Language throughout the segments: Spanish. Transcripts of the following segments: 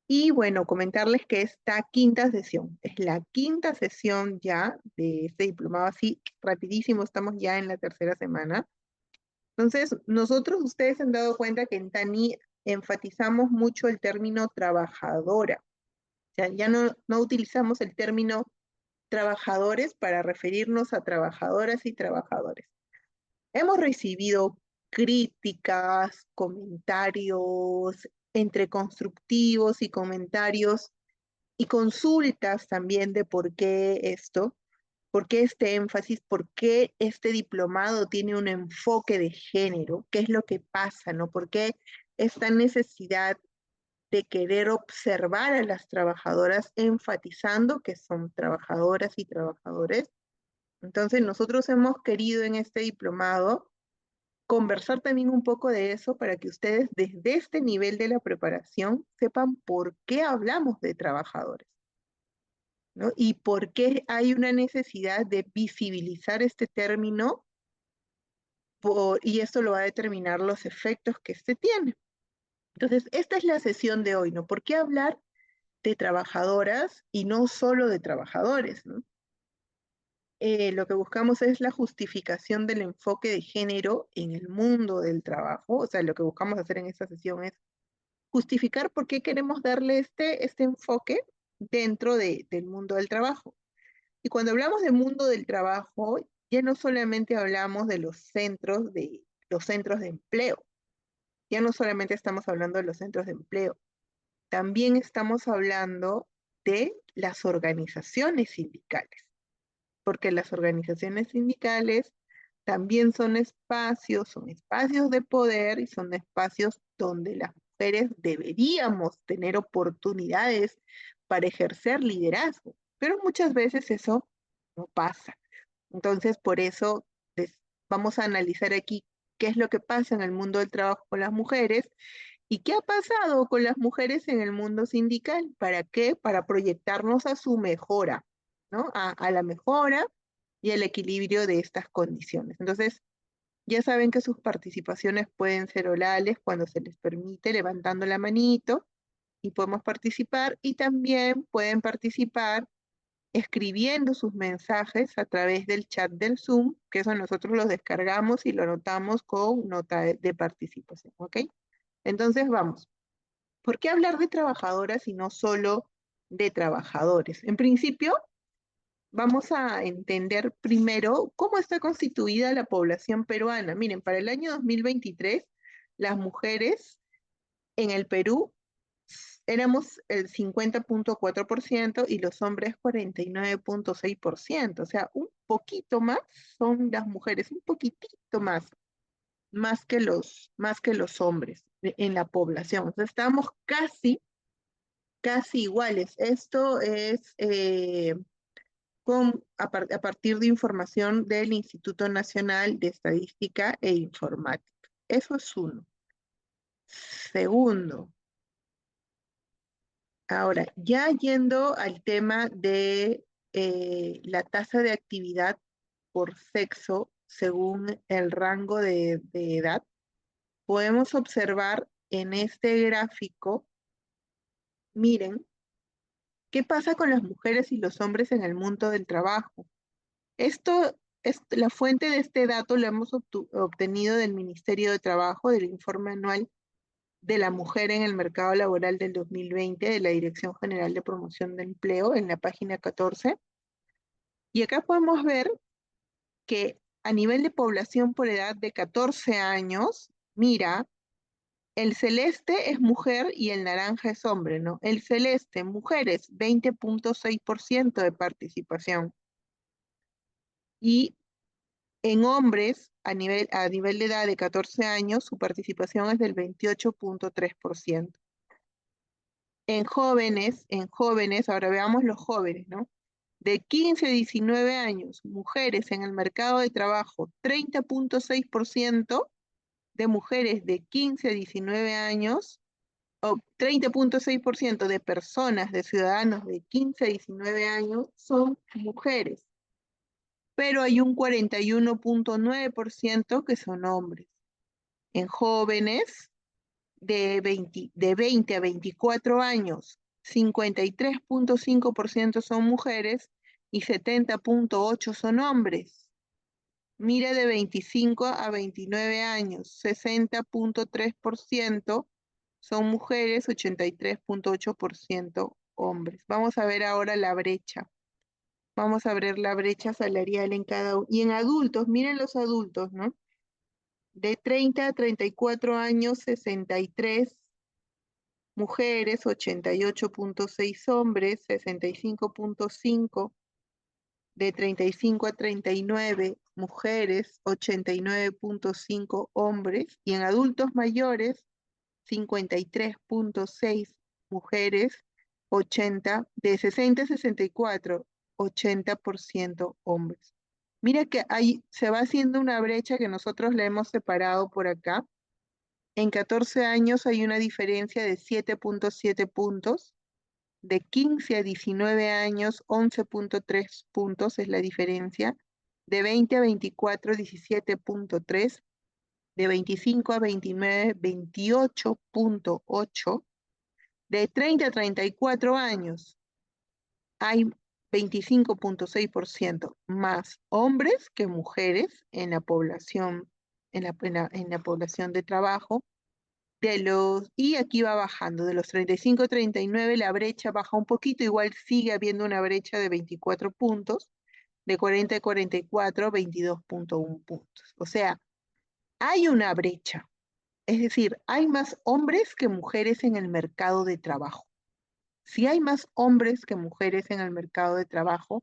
Y bueno, comentarles que esta quinta sesión, es la quinta sesión ya de este diplomado, así rapidísimo, estamos ya en la tercera semana. Entonces, nosotros, ustedes se han dado cuenta que en TANI enfatizamos mucho el término trabajadora. O sea, ya no utilizamos el término trabajadores para referirnos a trabajadoras y trabajadores. Hemos recibido críticas, comentarios entre constructivos y comentarios y consultas también de por qué esto, por qué este énfasis, por qué este diplomado tiene un enfoque de género, qué es lo que pasa, ¿no? ¿Por qué esta necesidad de querer observar a las trabajadoras enfatizando que son trabajadoras y trabajadores? Entonces, nosotros hemos querido en este diplomado conversar también un poco de eso para que ustedes desde este nivel de la preparación sepan por qué hablamos de trabajadores, ¿no? Y por qué hay una necesidad de visibilizar este término y esto lo va a determinar los efectos que este tiene. Entonces, esta es la sesión de hoy, ¿no? ¿Por qué hablar de trabajadoras y no solo de trabajadores, ¿no? Lo que buscamos es la justificación del enfoque de género en el mundo del trabajo. O sea, lo que buscamos hacer en esta sesión es justificar por qué queremos darle este enfoque dentro del mundo del trabajo. Y cuando hablamos del mundo del trabajo, ya no solamente hablamos de los centros de empleo, ya no solamente estamos hablando de los centros de empleo, también estamos hablando de las organizaciones sindicales, porque las organizaciones sindicales también son espacios de poder y son espacios donde las mujeres deberíamos tener oportunidades para ejercer liderazgo, pero muchas veces eso no pasa. Entonces, por eso vamos a analizar aquí qué es lo que pasa en el mundo del trabajo con las mujeres y qué ha pasado con las mujeres en el mundo sindical. ¿Para qué? Para proyectarnos a su mejora, ¿no? A la mejora y el equilibrio de estas condiciones. Entonces, ya saben que sus participaciones pueden ser orales cuando se les permite, levantando la manito, y podemos participar, y también pueden participar escribiendo sus mensajes a través del chat del Zoom, que eso nosotros lo descargamos y lo anotamos con nota de participación, ¿ok? Entonces, vamos. ¿Por qué hablar de trabajadoras y no solo de trabajadores? En principio, vamos a entender primero cómo está constituida la población peruana. Miren, para el año 2023, las mujeres en el Perú éramos el 50,4% y los hombres 49,6%. O sea, un poquito más son las mujeres, un poquitito más que los hombres en la población. Entonces, estamos casi iguales. Esto es a partir de información del Instituto Nacional de Estadística e Informática. Eso es uno. Segundo, ahora, ya yendo al tema de la tasa de actividad por sexo según el rango de edad, podemos observar en este gráfico, miren, qué pasa con las mujeres y los hombres en el mundo del trabajo. Esto es la fuente de este dato, lo hemos obtenido del Ministerio de Trabajo, del informe anual de la mujer en el mercado laboral del 2020 de la Dirección General de Promoción de Empleo en la página 14. Y acá podemos ver que a nivel de población por edad de 14 años, mira, el celeste es mujer y el naranja es hombre, ¿no? El celeste, mujeres, 20,6% de participación. Y en hombres, a nivel de edad de 14 años, su participación es del 28,3%. Ahora veamos los jóvenes, ¿no? De 15 a 19 años, mujeres en el mercado de trabajo, 30,6% de mujeres de 15 a 19 años, o 30,6% de personas, de ciudadanos de 15 a 19 años son mujeres, pero hay un 41,9% que son hombres. En jóvenes, de 20 a 24 años, 53.5% son mujeres y 70.8% son hombres. Mira de 25 a 29 años, 60.3% son mujeres, 83.8% hombres. Vamos a ver ahora la brecha. Vamos a ver la brecha salarial en cada uno. Y en adultos, miren los adultos, ¿no? De 30 a 34 años, 63 mujeres, 88.6 hombres, 65.5. De 35 a 39 mujeres, 89.5 hombres. Y en adultos mayores, 53.6 mujeres, 80, de 60 a 64, 80% hombres. Mira que ahí se va haciendo una brecha que nosotros la hemos separado por acá. En 14 años hay una diferencia de 7.7 puntos. De 15 a 19 años, 11.3 puntos es la diferencia. De 20 a 24, 17.3. De 25 a 29, 28.8. De 30 a 34 años hay 25.6% más hombres que mujeres en la población, en la población de trabajo. Y aquí va bajando, de los 35 a 39 la brecha baja un poquito, igual sigue habiendo una brecha de 24 puntos, de 40 a 44, 22.1 puntos. O sea, hay una brecha. Es decir, hay más hombres que mujeres en el mercado de trabajo. Si hay más hombres que mujeres en el mercado de trabajo,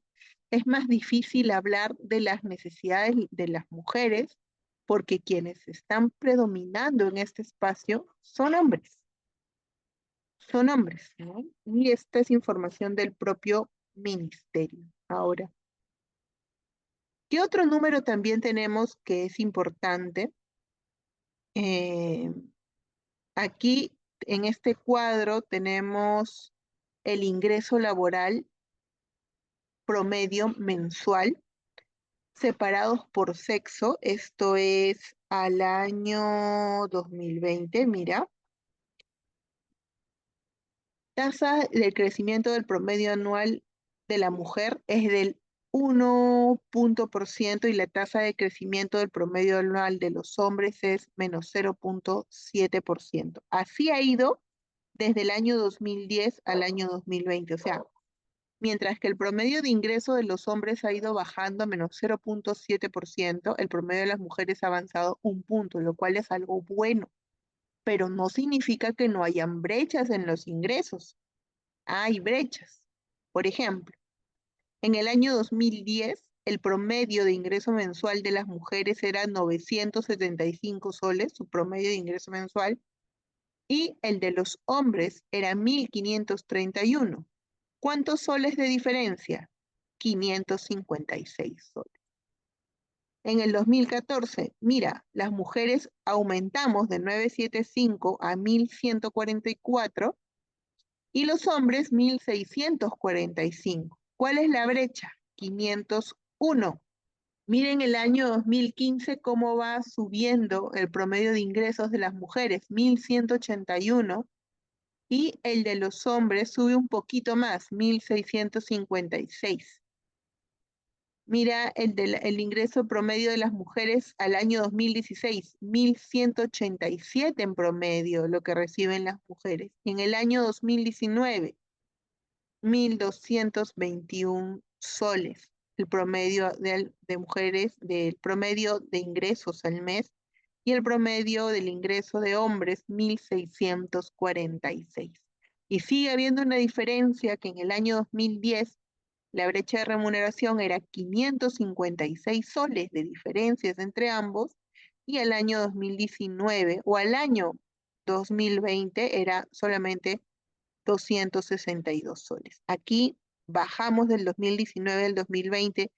es más difícil hablar de las necesidades de las mujeres porque quienes están predominando en este espacio son hombres. Son hombres, ¿no? Y esta es información del propio ministerio. Ahora, ¿qué otro número también tenemos que es importante? Eh, Aquí en este cuadro tenemos el ingreso laboral promedio mensual separados por sexo. Esto es al año 2020, mira. Tasa de crecimiento del promedio anual de la mujer es del 1% y la tasa de crecimiento del promedio anual de los hombres es menos 0.7%. Así ha ido desde el año 2010 al año 2020. O sea, mientras que el promedio de ingreso de los hombres ha ido bajando a menos 0.7%, el promedio de las mujeres ha avanzado un punto, lo cual es algo bueno, pero no significa que no hayan brechas en los ingresos. Hay brechas. Por ejemplo, en el año 2010, el promedio de ingreso mensual de las mujeres era 975 soles, su promedio de ingreso mensual, y el de los hombres era 1.531. ¿Cuántos soles de diferencia? 556 soles. En el 2014, mira, las mujeres aumentamos de 975 a 1.144 y los hombres 1.645. ¿Cuál es la brecha? 501. Miren el año 2015 cómo va subiendo el promedio de ingresos de las mujeres, 1.181, y el de los hombres sube un poquito más, 1.656. Mira el ingreso promedio de las mujeres al año 2016, 1.187 en promedio lo que reciben las mujeres. Y en el año 2019, 1.221 soles, el promedio de mujeres, del promedio de ingresos al mes, y el promedio del ingreso de hombres, 1.646. Y sigue habiendo una diferencia que en el año 2010 la brecha de remuneración era 556 soles de diferencias entre ambos, y el año 2019 o al año 2020 era solamente 262 soles. Aquí bajamos del 2019 al 2020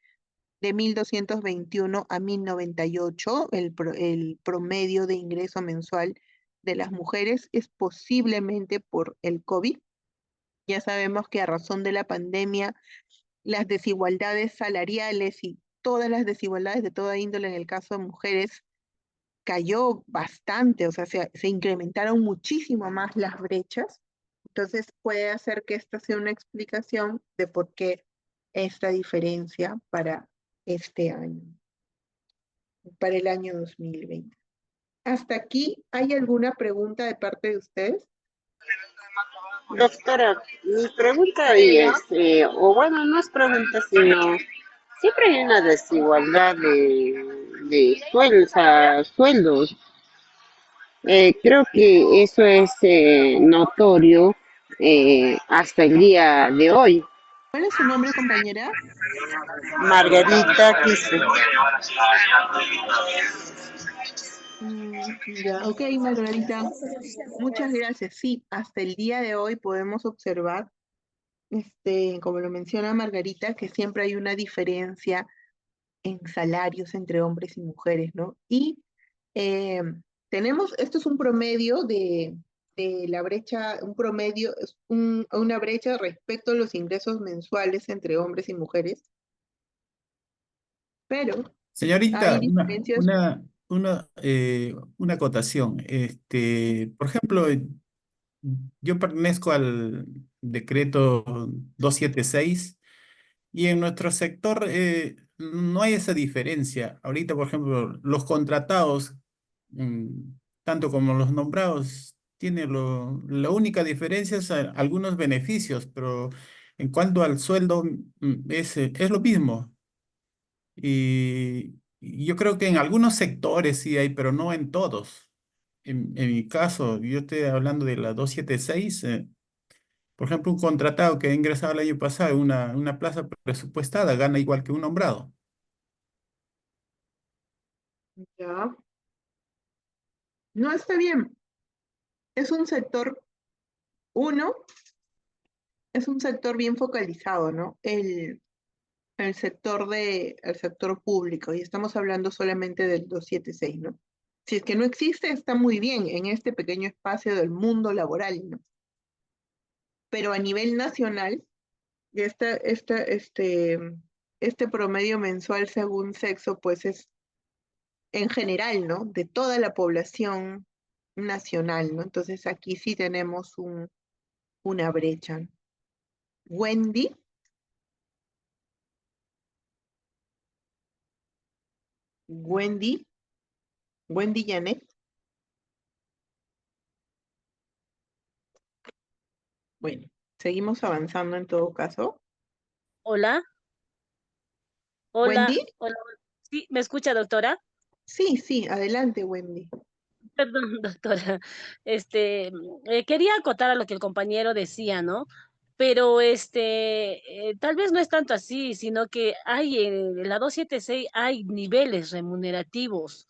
de 1.221 a 1.098, el promedio de ingreso mensual de las mujeres es posiblemente por el COVID. Ya sabemos que a razón de la pandemia, las desigualdades salariales y todas las desigualdades de toda índole en el caso de mujeres cayó bastante, o sea, se incrementaron muchísimo más las brechas. Entonces puede hacer que esta sea una explicación de por qué esta diferencia para este año, para el año 2020. ¿Hasta aquí hay alguna pregunta de parte de ustedes? Doctora, mi pregunta ahí es, o bueno, no es pregunta, sino siempre hay una desigualdad de sueldos, sueldos. Creo que eso es notorio hasta el día de hoy. ¿Cuál es su nombre, compañera? Margarita Quispe. Ya, ok, Margarita, muchas gracias. Sí, hasta el día de hoy podemos observar, como lo menciona Margarita, que siempre hay una diferencia en salarios entre hombres y mujeres, ¿no? Y eh, esto es un promedio de la brecha, un promedio, es una brecha respecto a los ingresos mensuales entre hombres y mujeres, pero hay Señorita, diferencias. una acotación. Por ejemplo, yo pertenezco al decreto 276 y en nuestro sector no hay esa diferencia. Ahorita, por ejemplo, los contratados, mm, tanto como los nombrados, tienen la única diferencia es algunos beneficios, pero en cuanto al sueldo, es lo mismo. Y yo creo que en algunos sectores sí hay, pero no en todos. En mi caso, yo estoy hablando de la 276. Por ejemplo, un contratado que ha ingresado el año pasado en una plaza presupuestada gana igual que un nombrado. Ya, no está bien. Es un sector, uno, es un sector bien focalizado, ¿no? El sector público, y estamos hablando solamente del 276, ¿no? Si es que no existe, está muy bien en este pequeño espacio del mundo laboral, ¿no? Pero a nivel nacional, este promedio mensual según sexo, pues es en general, ¿no? De toda la población nacional, ¿no? Entonces aquí sí tenemos una brecha. Wendy, Wendy, Wendy Janet. Bueno, seguimos avanzando en todo caso. Hola, hola, Wendy, hola. Sí, ¿me escucha, doctora? sí, sí, adelante, Wendy. Perdón, doctora. Quería acotar a lo que el compañero decía, ¿no? Pero tal vez no es tanto así, sino que hay en la 276 hay niveles remunerativos,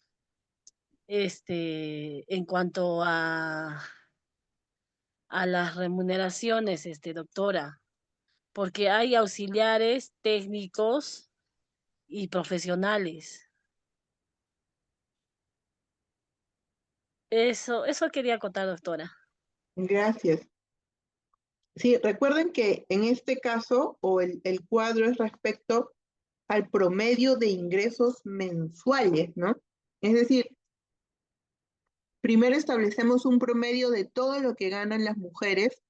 en cuanto a las remuneraciones, doctora, porque hay auxiliares, técnicos y profesionales. Eso quería acotar, doctora. Gracias. Sí, recuerden que en este caso, o el cuadro es respecto al promedio de ingresos mensuales, ¿no? Es decir, primero establecemos un promedio de todo lo que ganan las mujeres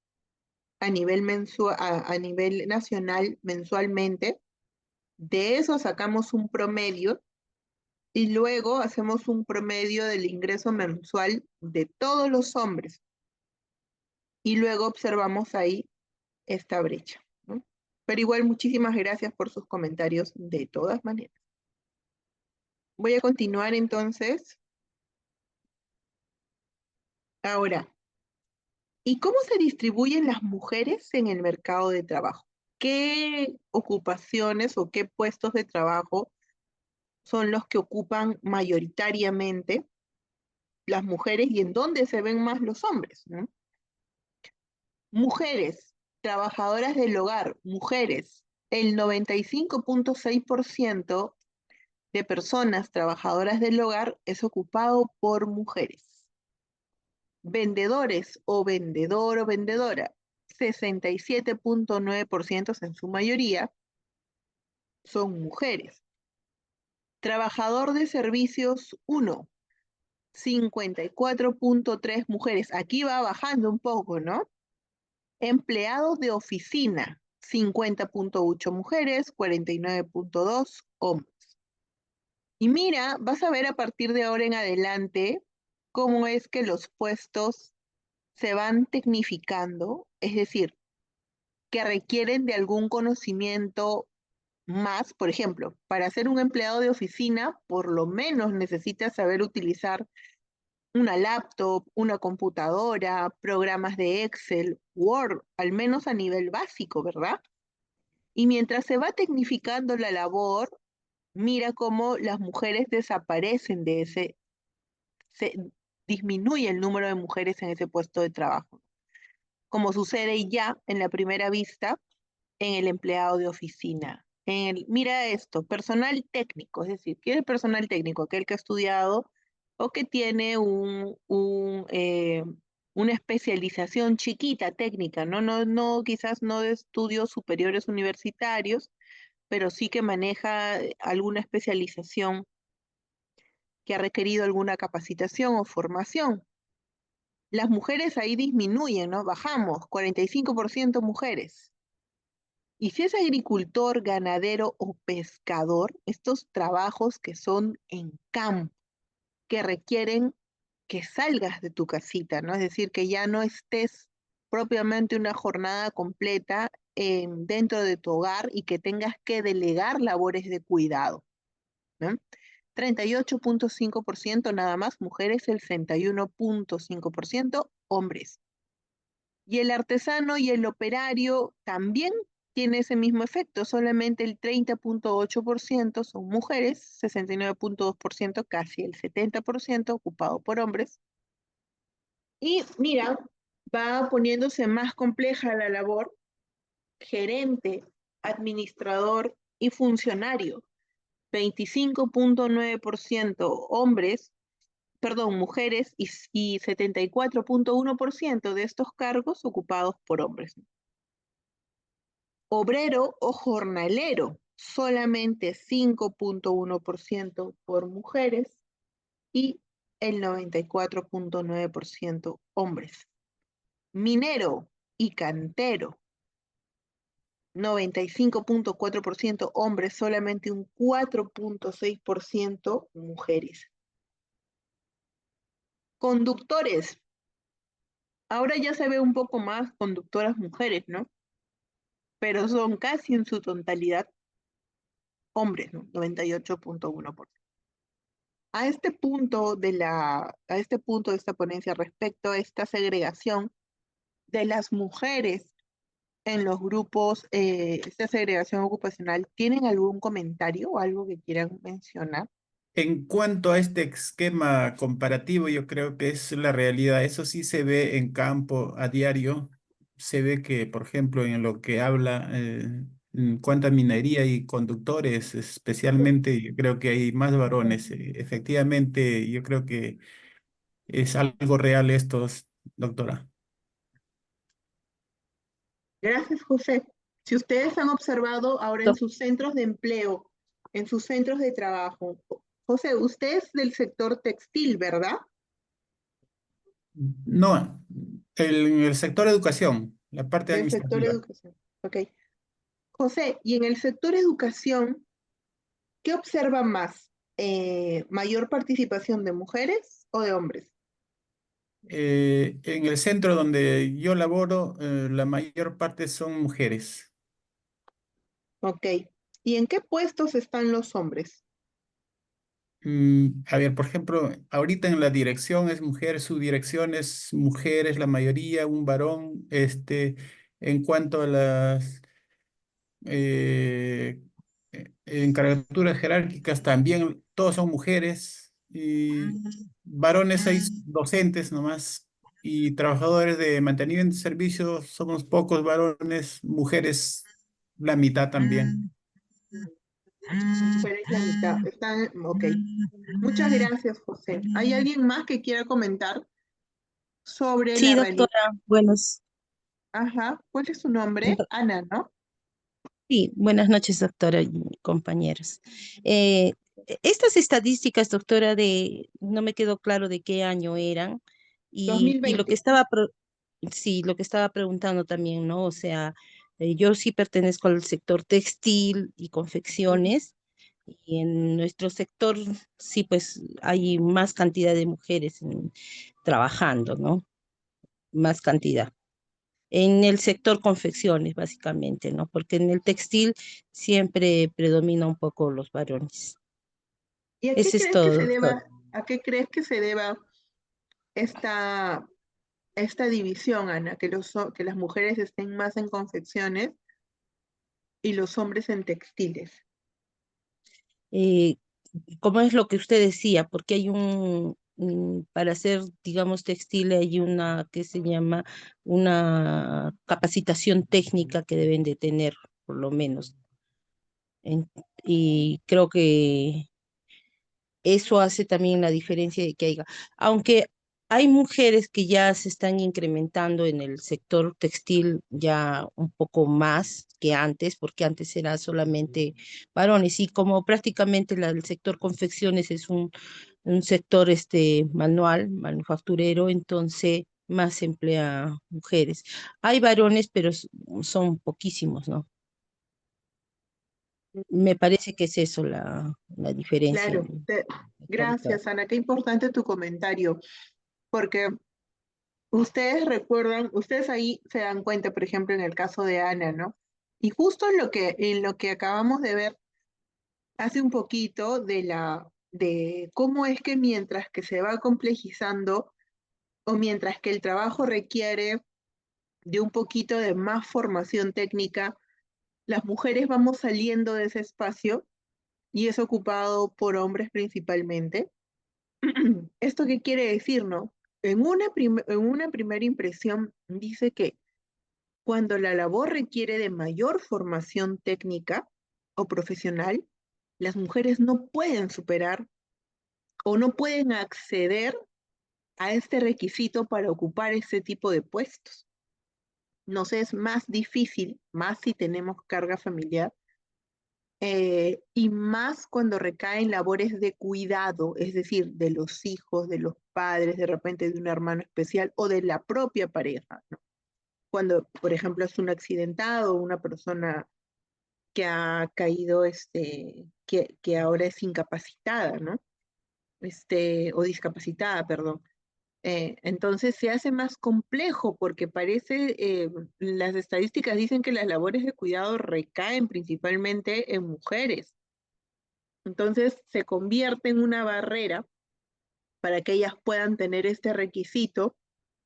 a nivel a nivel nacional mensualmente. De eso sacamos un promedio y luego hacemos un promedio del ingreso mensual de todos los hombres. Y luego observamos ahí esta brecha, ¿no? Pero igual, muchísimas gracias por sus comentarios de todas maneras. Voy a continuar entonces. Ahora, ¿y cómo se distribuyen las mujeres en el mercado de trabajo? ¿Qué ocupaciones o qué puestos de trabajo son los que ocupan mayoritariamente las mujeres y en dónde se ven más los hombres, ¿no? Mujeres, trabajadoras del hogar, mujeres, el 95.6% de personas trabajadoras del hogar es ocupado por mujeres. Vendedores o vendedor o vendedora, 67.9% en su mayoría son mujeres. Trabajador de servicios, uno, 54.3 mujeres. Aquí va bajando un poco, ¿no? Empleados de oficina, 50.8 mujeres, 49.2 hombres. Y mira, vas a ver a partir de ahora en adelante cómo es que los puestos se van tecnificando, es decir, que requieren de algún conocimiento más. Por ejemplo, para ser un empleado de oficina, por lo menos necesitas saber utilizar una laptop, una computadora, programas de Excel, Word, al menos a nivel básico, ¿verdad? Y mientras se va tecnificando la labor, mira cómo las mujeres desaparecen de se disminuye el número de mujeres en ese puesto de trabajo, como sucede ya en la primera vista en el empleado de oficina. Mira esto, personal técnico, es decir, ¿qué es el personal técnico? Aquel que ha estudiado o que tiene una especialización chiquita técnica, ¿no? No, quizás no de estudios superiores universitarios, pero sí que maneja alguna especialización que ha requerido alguna capacitación o formación. Las mujeres ahí disminuyen, ¿no? Bajamos, 45% mujeres. Y si es agricultor, ganadero o pescador, estos trabajos que son en campo, que requieren que salgas de tu casita, ¿no? Es decir, que ya no estés propiamente una jornada completa dentro de tu hogar y que tengas que delegar labores de cuidado, ¿no? 38.5% nada más mujeres, el 61.5% hombres. Y el artesano y el operario también tiene ese mismo efecto, solamente el 30.8% son mujeres, 69.2%, casi el 70% ocupado por hombres. Y mira, va poniéndose más compleja la labor, gerente, administrador y funcionario. 25.9% hombres, perdón, mujeres y 74.1% de estos cargos ocupados por hombres. Obrero o jornalero, solamente 5.1% por mujeres y el 94.9% hombres. Minero y cantero, 95.4% hombres, solamente un 4.6% mujeres. Conductores, ahora ya se ve un poco más conductoras mujeres, ¿no? Pero son casi en su totalidad hombres, ¿no? 98.1%. A este punto a este punto de esta ponencia respecto a esta segregación de las mujeres en los grupos, esta segregación ocupacional, ¿tienen algún comentario o algo que quieran mencionar? En cuanto a este esquema comparativo, yo creo que es la realidad. Eso sí se ve en campo a diario. Se ve que, por ejemplo, en lo que habla en cuanto a minería y conductores, especialmente, yo creo que hay más varones. Efectivamente, yo creo que es algo real esto, doctora. Gracias, José. Si ustedes han observado ahora en sus centros de empleo, en sus centros de trabajo, José, usted es del sector textil, ¿verdad? No, en el sector educación, la parte Del sector administrativa. educación. Ok. José, y en el sector educación, ¿qué observa más? ¿Mayor participación de mujeres o de hombres? En el centro donde yo laboro, la mayor parte son mujeres. Ok. ¿Y en qué puestos están los hombres? A ver, por ejemplo, ahorita en la dirección es mujer, su dirección es mujeres, la mayoría, un varón. En cuanto a las eh, encargaturas jerárquicas, también todos son mujeres. Y varones hay docentes nomás. Y trabajadores de mantenimiento de servicios, somos pocos varones, mujeres, la mitad también. Mujeres la mitad. Están, ok. Muchas gracias, José. ¿Hay alguien más que quiera comentar sobre Sí, la realidad? doctora, buenos, Ajá. ¿Cuál es su nombre? Ana, ¿no? sí, buenas noches, doctora y compañeros. Eh, Estas estadísticas, doctora, no me quedó claro de qué año eran, y lo que 2020. sí, lo que estaba preguntando también, ¿no? O sea, yo sí pertenezco al sector textil y Ujú. confecciones, y en nuestro sector sí, pues hay más cantidad de mujeres trabajando, ¿no? Más cantidad. En el sector confecciones, básicamente, ¿no? Porque en el textil siempre predomina un poco los varones. ¿Y a qué Eso es crees que todo, se doctor. deba, a qué crees que se deba esta, esta división, Ana, que las mujeres estén más en confecciones y los hombres en textiles? Eh, ¿Cómo es lo que usted decía? Porque hay para hacer, digamos, textil, hay una que se llama una capacitación técnica que deben de tener, por lo menos. Y creo que eso hace también la diferencia de que haya, aunque hay mujeres que ya se están incrementando en el sector textil ya un poco más que antes, porque antes era solamente varones, y como prácticamente el sector confecciones es un sector manual, manufacturero, entonces más se emplea mujeres. Hay varones, pero son poquísimos, ¿no? Me parece que es eso la diferencia Claro, en la actualidad. gracias, Ana, qué importante tu comentario, porque ustedes recuerdan, ustedes ahí se dan cuenta, por ejemplo, en el caso de Ana, ¿no? Y justo en lo que acabamos de ver hace un poquito de cómo es que mientras que se va complejizando o mientras que el trabajo requiere de un poquito de más formación técnica, las mujeres vamos saliendo de ese espacio y es ocupado por hombres principalmente. ¿Esto qué quiere decir, no? En una primera impresión dice que cuando la labor requiere de mayor formación técnica o profesional, las mujeres no pueden superar o no pueden acceder a este requisito para ocupar ese tipo de puestos. Nos es más difícil, más si tenemos carga familiar, y más cuando recaen labores de cuidado, es decir, de los hijos, de los padres, de repente de un hermano especial o de la propia pareja, ¿no? Cuando, por ejemplo, es un accidentado, una persona que ha caído, que ahora es incapacitada, ¿no? O discapacitada, perdón. Entonces se hace más complejo porque las estadísticas dicen que las labores de cuidado recaen principalmente en mujeres. Entonces se convierte en una barrera para que ellas puedan tener este requisito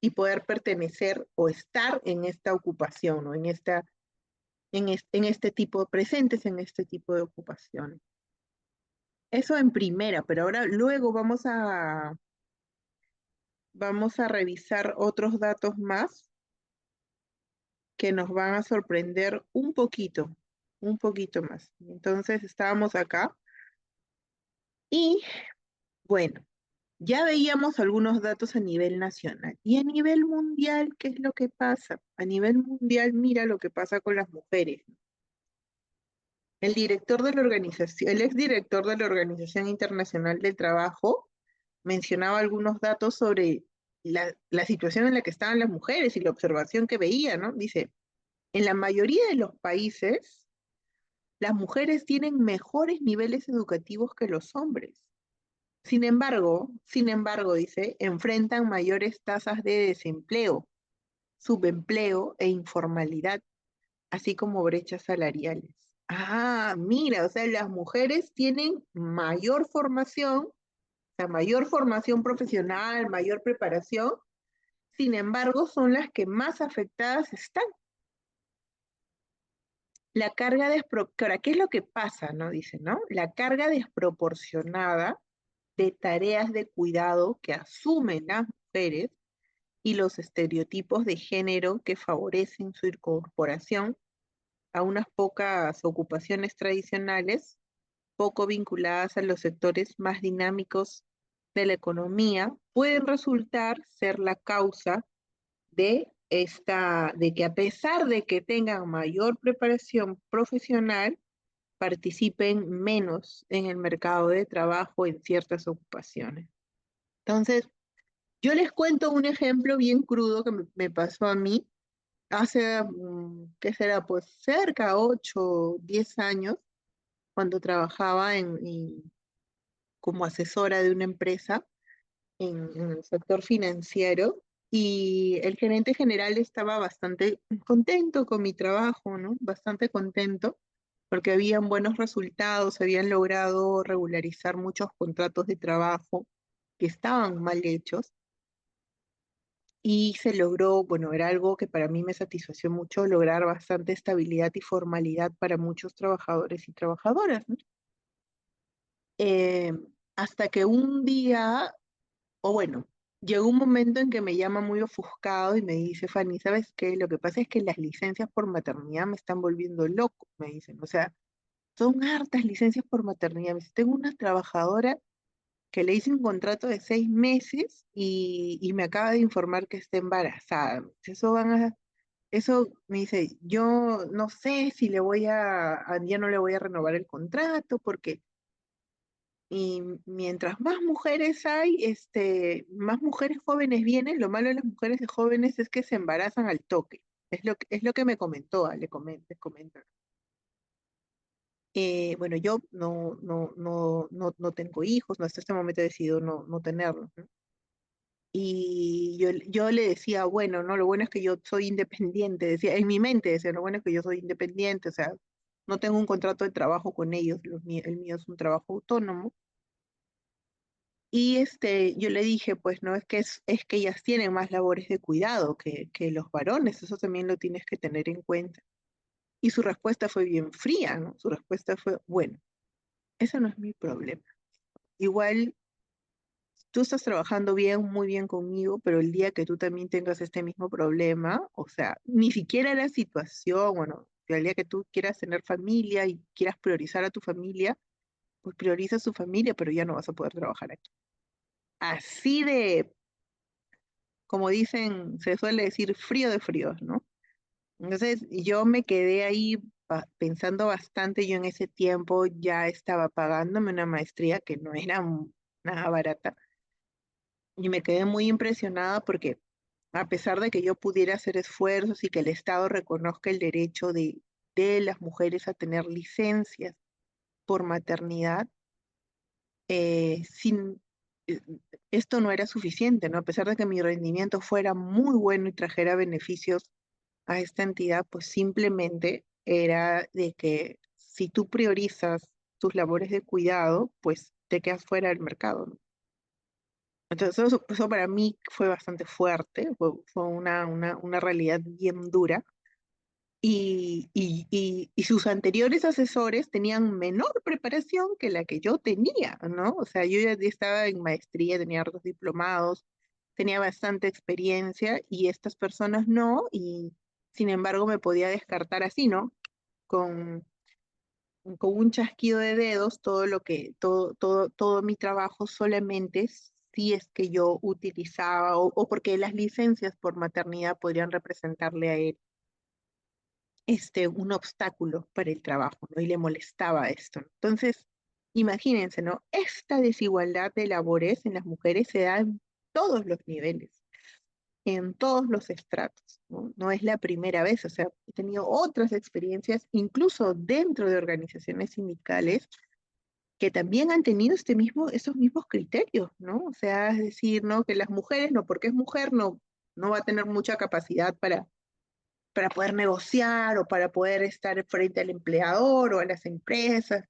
y poder pertenecer o estar en esta ocupación, ¿no? En este tipo, presentes en este tipo de ocupaciones. Eso en primera, pero ahora luego vamos a revisar otros datos más que nos van a sorprender un poquito más. Entonces estábamos acá y bueno, ya veíamos algunos datos a nivel nacional. Y a nivel mundial, ¿qué es lo que pasa? A nivel mundial, mira lo que pasa con las mujeres. El exdirector de la Organización Internacional del Trabajo mencionaba algunos datos sobre la situación en la que estaban las mujeres y la observación que veía, ¿no? Dice, en la mayoría de los países, las mujeres tienen mejores niveles educativos que los hombres. Sin embargo, dice, enfrentan mayores tasas de desempleo, subempleo e informalidad, así como brechas salariales. Ah, mira, o sea, las mujeres tienen mayor formación, o sea, mayor formación profesional, mayor preparación, sin embargo, son las que más afectadas están. Ahora, ¿qué es lo que pasa, no? Dice, ¿no? La carga desproporcionada de tareas de cuidado que asumen las mujeres y los estereotipos de género que favorecen su incorporación a unas pocas ocupaciones tradicionales, poco vinculadas a los sectores más dinámicos de la economía, pueden resultar ser la causa de que a pesar de que tengan mayor preparación profesional, participen menos en el mercado de trabajo en ciertas ocupaciones. Entonces, yo les cuento un ejemplo bien crudo que me pasó a mí hace, ¿qué será? Pues cerca, 8, 10 años, cuando trabajaba como asesora de una empresa en el sector financiero y el gerente general estaba bastante contento con mi trabajo, ¿no? Bastante contento porque habían buenos resultados, habían logrado regularizar muchos contratos de trabajo que estaban mal hechos y se logró, bueno, era algo que para mí me satisfació mucho, lograr bastante estabilidad y formalidad para muchos trabajadores y trabajadoras, ¿no? Eh, hasta que un día, o bueno, llegó un momento en que me llama muy ofuscado y me dice, Fanny, ¿sabes qué? Lo que pasa es que las licencias por maternidad me están volviendo loco, me dicen. O sea, son hartas licencias por maternidad. Me dice, tengo una trabajadora que le hice un contrato de 6 meses y me acaba de informar que está embarazada. Me dice, eso me dice, yo no sé si ya no le voy a renovar el contrato porque y mientras más mujeres hay, más mujeres jóvenes vienen. Lo malo de las mujeres de jóvenes es que se embarazan al toque. Es lo que me comentó, les comento. Bueno, yo no tengo hijos, no, hasta este momento he decidido no tenerlos, ¿no? Y yo le decía, bueno, no, lo bueno es que yo soy independiente, decía, en mi mente decía, lo bueno es que yo soy independiente, o sea, no tengo un contrato de trabajo con ellos, el mío es un trabajo autónomo. Y yo le dije, pues no, es que ellas tienen más labores de cuidado que los varones, eso también lo tienes que tener en cuenta. Y su respuesta fue bien fría, ¿no? Su respuesta fue, bueno, ese no es mi problema. Igual tú estás trabajando bien, muy bien conmigo, pero el día que tú también tengas este mismo problema, o sea, ni siquiera la situación, bueno, que el día que tú quieras tener familia y quieras priorizar a tu familia, pues prioriza a su familia, pero ya no vas a poder trabajar aquí. Así de como dicen, se suele decir frío de fríos, ¿no? Entonces yo me quedé ahí pensando bastante, yo en ese tiempo ya estaba pagándome una maestría que no era nada barata y me quedé muy impresionada porque a pesar de que yo pudiera hacer esfuerzos y que el Estado reconozca el derecho de las mujeres a tener licencias por maternidad, sin, eh, esto no era suficiente, ¿no? A pesar de que mi rendimiento fuera muy bueno y trajera beneficios a esta entidad, pues simplemente era de que si tú priorizas tus labores de cuidado, pues te quedas fuera del mercado, ¿no? Entonces eso para mí fue bastante fuerte, fue una realidad bien dura. Y sus anteriores asesores tenían menor preparación que la que yo tenía, ¿no? O sea, yo ya estaba en maestría, tenía hartos diplomados, tenía bastante experiencia y estas personas no, y sin embargo me podía descartar así, ¿no? Con, con un chasquido de dedos todo mi trabajo solamente si es que yo utilizaba o porque las licencias por maternidad podrían representarle a él un obstáculo para el trabajo, ¿no? Y le molestaba esto, ¿no? Entonces, imagínense, ¿no? Esta desigualdad de labores en las mujeres se da en todos los niveles, en todos los estratos, ¿no? No es la primera vez, o sea, he tenido otras experiencias, incluso dentro de organizaciones sindicales, que también han tenido esos mismos criterios, ¿no? O sea, es decir, ¿no? Que las mujeres, no, porque es mujer, no va a tener mucha capacidad para poder negociar o para poder estar frente al empleador o a las empresas.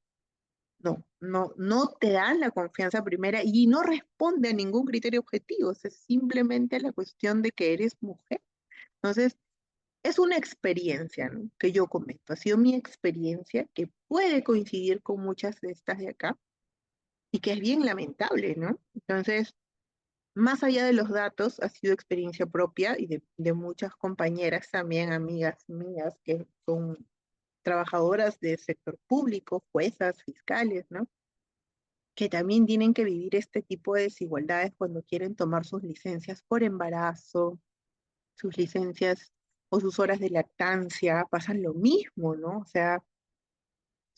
No te dan la confianza primera y no responde a ningún criterio objetivo, es simplemente la cuestión de que eres mujer. Entonces, es una experiencia, ¿no? Que yo comento, ha sido mi experiencia que puede coincidir con muchas de estas de acá y que es bien lamentable, ¿no? Entonces, más allá de los datos, ha sido experiencia propia y de muchas compañeras también, amigas mías, que son trabajadoras del sector público, juezas, fiscales, ¿no? Que también tienen que vivir este tipo de desigualdades cuando quieren tomar sus licencias por embarazo, sus licencias o sus horas de lactancia, pasan lo mismo, ¿no? O sea,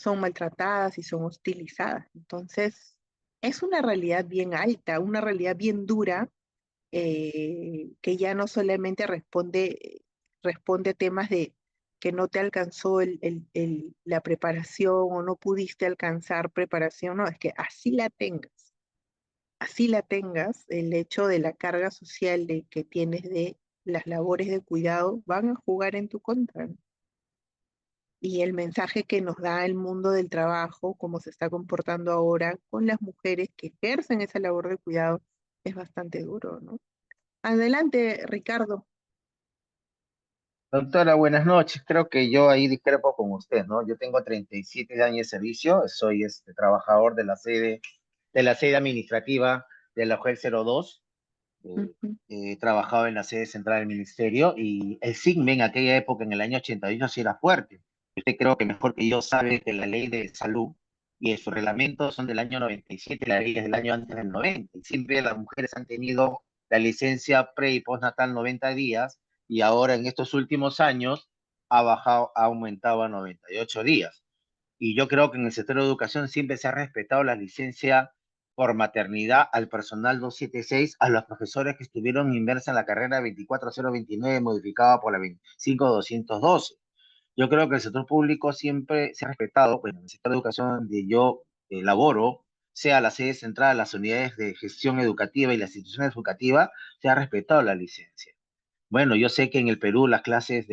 son maltratadas y son hostilizadas. Entonces, es una realidad bien alta, una realidad bien dura, que ya no solamente responde a temas de que no te alcanzó la preparación o no pudiste alcanzar preparación, no, es que así la tengas, el hecho de la carga social que tienes de las labores de cuidado van a jugar en tu contra, ¿no? Y el mensaje que nos da el mundo del trabajo, como se está comportando ahora con las mujeres que ejercen esa labor de cuidado, es bastante duro, ¿no? Adelante, Ricardo. Doctora, buenas noches. Creo que yo ahí discrepo con usted, ¿no? Yo tengo 37 años de servicio, soy trabajador de la sede administrativa de la UGEL 02. Ujú. He trabajado en la sede central del ministerio y el SIGME en aquella época, en el año 88, sí era fuerte. Usted creo que mejor que yo sabe que la ley de salud y sus reglamentos son del año 97, la ley es del año antes del 90. Y siempre las mujeres han tenido la licencia pre y postnatal 90 días y ahora en estos últimos años ha aumentado a 98 días. Y yo creo que en el sector de educación siempre se ha respetado la licencia por maternidad al personal 276, a los profesores que estuvieron inmersos en la carrera 24029 modificada por la 25212. Yo creo que el sector público siempre se ha respetado, bueno, en el sector de educación donde yo laboro, sea la sede central, las unidades de gestión educativa y las instituciones educativas, se ha respetado la licencia. Bueno, yo sé que en el Perú las clases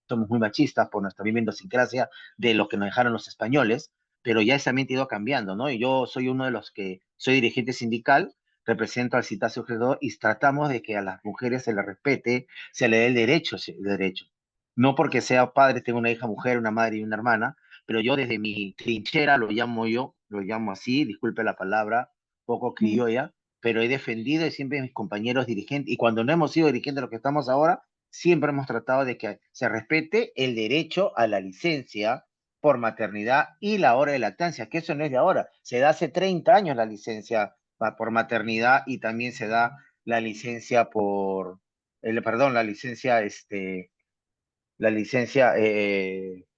somos muy machistas por nuestra misma idiosincrasia de lo que nos dejaron los españoles, pero ya ese ambiente ha ido cambiando, ¿no? Y yo soy uno de los que soy dirigente sindical, represento al CITASE y tratamos de que a las mujeres se les respete, se le dé el derecho. No porque sea padre, tengo una hija mujer, una madre y una hermana, pero yo desde mi trinchera, lo llamo así, disculpe la palabra, poco criolla, pero he defendido y siempre mis compañeros dirigentes, y cuando no hemos sido dirigentes de lo que estamos ahora, siempre hemos tratado de que se respete el derecho a la licencia por maternidad y la hora de lactancia, que eso no es de ahora, se da hace 30 años la licencia por maternidad y también se da la licencia perdón, la licencia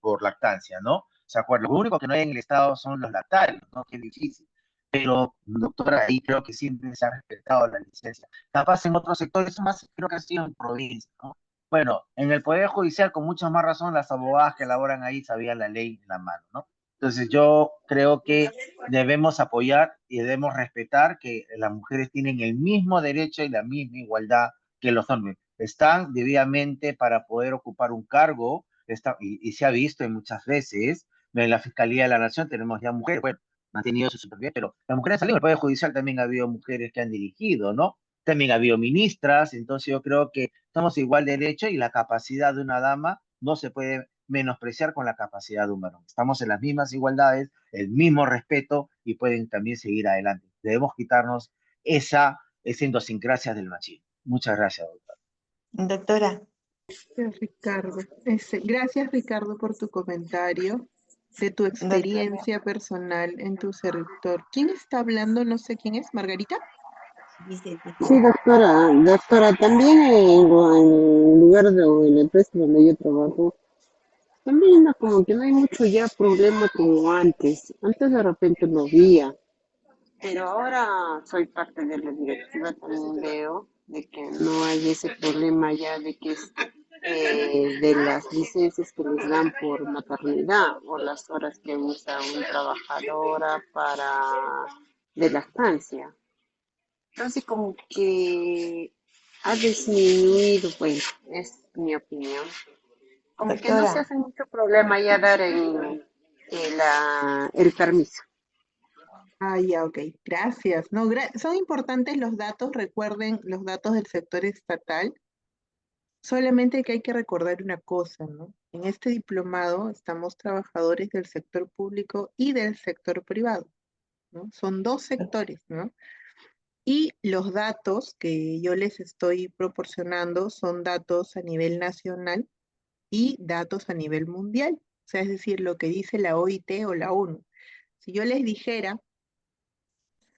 por lactancia, ¿no? ¿Se acuerdan? Lo único que no hay en el Estado son los lactarios, ¿no? Que es difícil. Pero, doctora, ahí creo que siempre se ha respetado la licencia. Capaz en otros sectores más, creo que ha sido en provincia, ¿no? Bueno, en el Poder Judicial, con mucha más razón, las abogadas que laboran ahí sabían la ley en la mano, ¿no? Entonces yo creo que debemos apoyar y debemos respetar que las mujeres tienen el mismo derecho y la misma igualdad que los hombres. Están debidamente para poder ocupar un cargo, y se ha visto en muchas veces, en la Fiscalía de la Nación tenemos ya mujeres, bueno, han tenido su supervivencia, pero las mujeres han salido, en el Poder Judicial también ha habido mujeres que han dirigido, ¿no? También ha habido ministras, entonces yo creo que estamos igual de derecho y la capacidad de una dama no se puede menospreciar con la capacidad de un varón. Estamos en las mismas igualdades, el mismo respeto y pueden también seguir adelante. Debemos quitarnos esa idiosincrasia del machismo. Muchas gracias, doctor. Doctora, Gracias, Ricardo. Gracias, Ricardo, por tu comentario de tu doctora, experiencia personal en tu sector. ¿Quién está hablando? No sé quién es. ¿Margarita? Vicente. Sí, doctora, también en el lugar en la empresa donde yo trabajo, también no, como que no hay mucho ya problema como antes. Antes de repente no había, pero ahora soy parte de la directiva, también veo de que no hay ese problema ya de que es de las licencias que les dan por maternidad o las horas que usa una trabajadora para de lactancia. Entonces como que ha disminuido, bueno, es mi opinión. Como que no se Doctora, hace mucho problema ya dar el permiso. Ah, ya, ok. Gracias. No, son importantes los datos. Recuerden los datos del sector estatal. Solamente que hay que recordar una cosa, ¿no? En este diplomado estamos trabajadores del sector público y del sector privado, ¿no? Son dos sectores, ¿no? Y los datos que yo les estoy proporcionando son datos a nivel nacional y datos a nivel mundial. O sea, es decir, lo que dice la OIT o la ONU. Si yo les dijera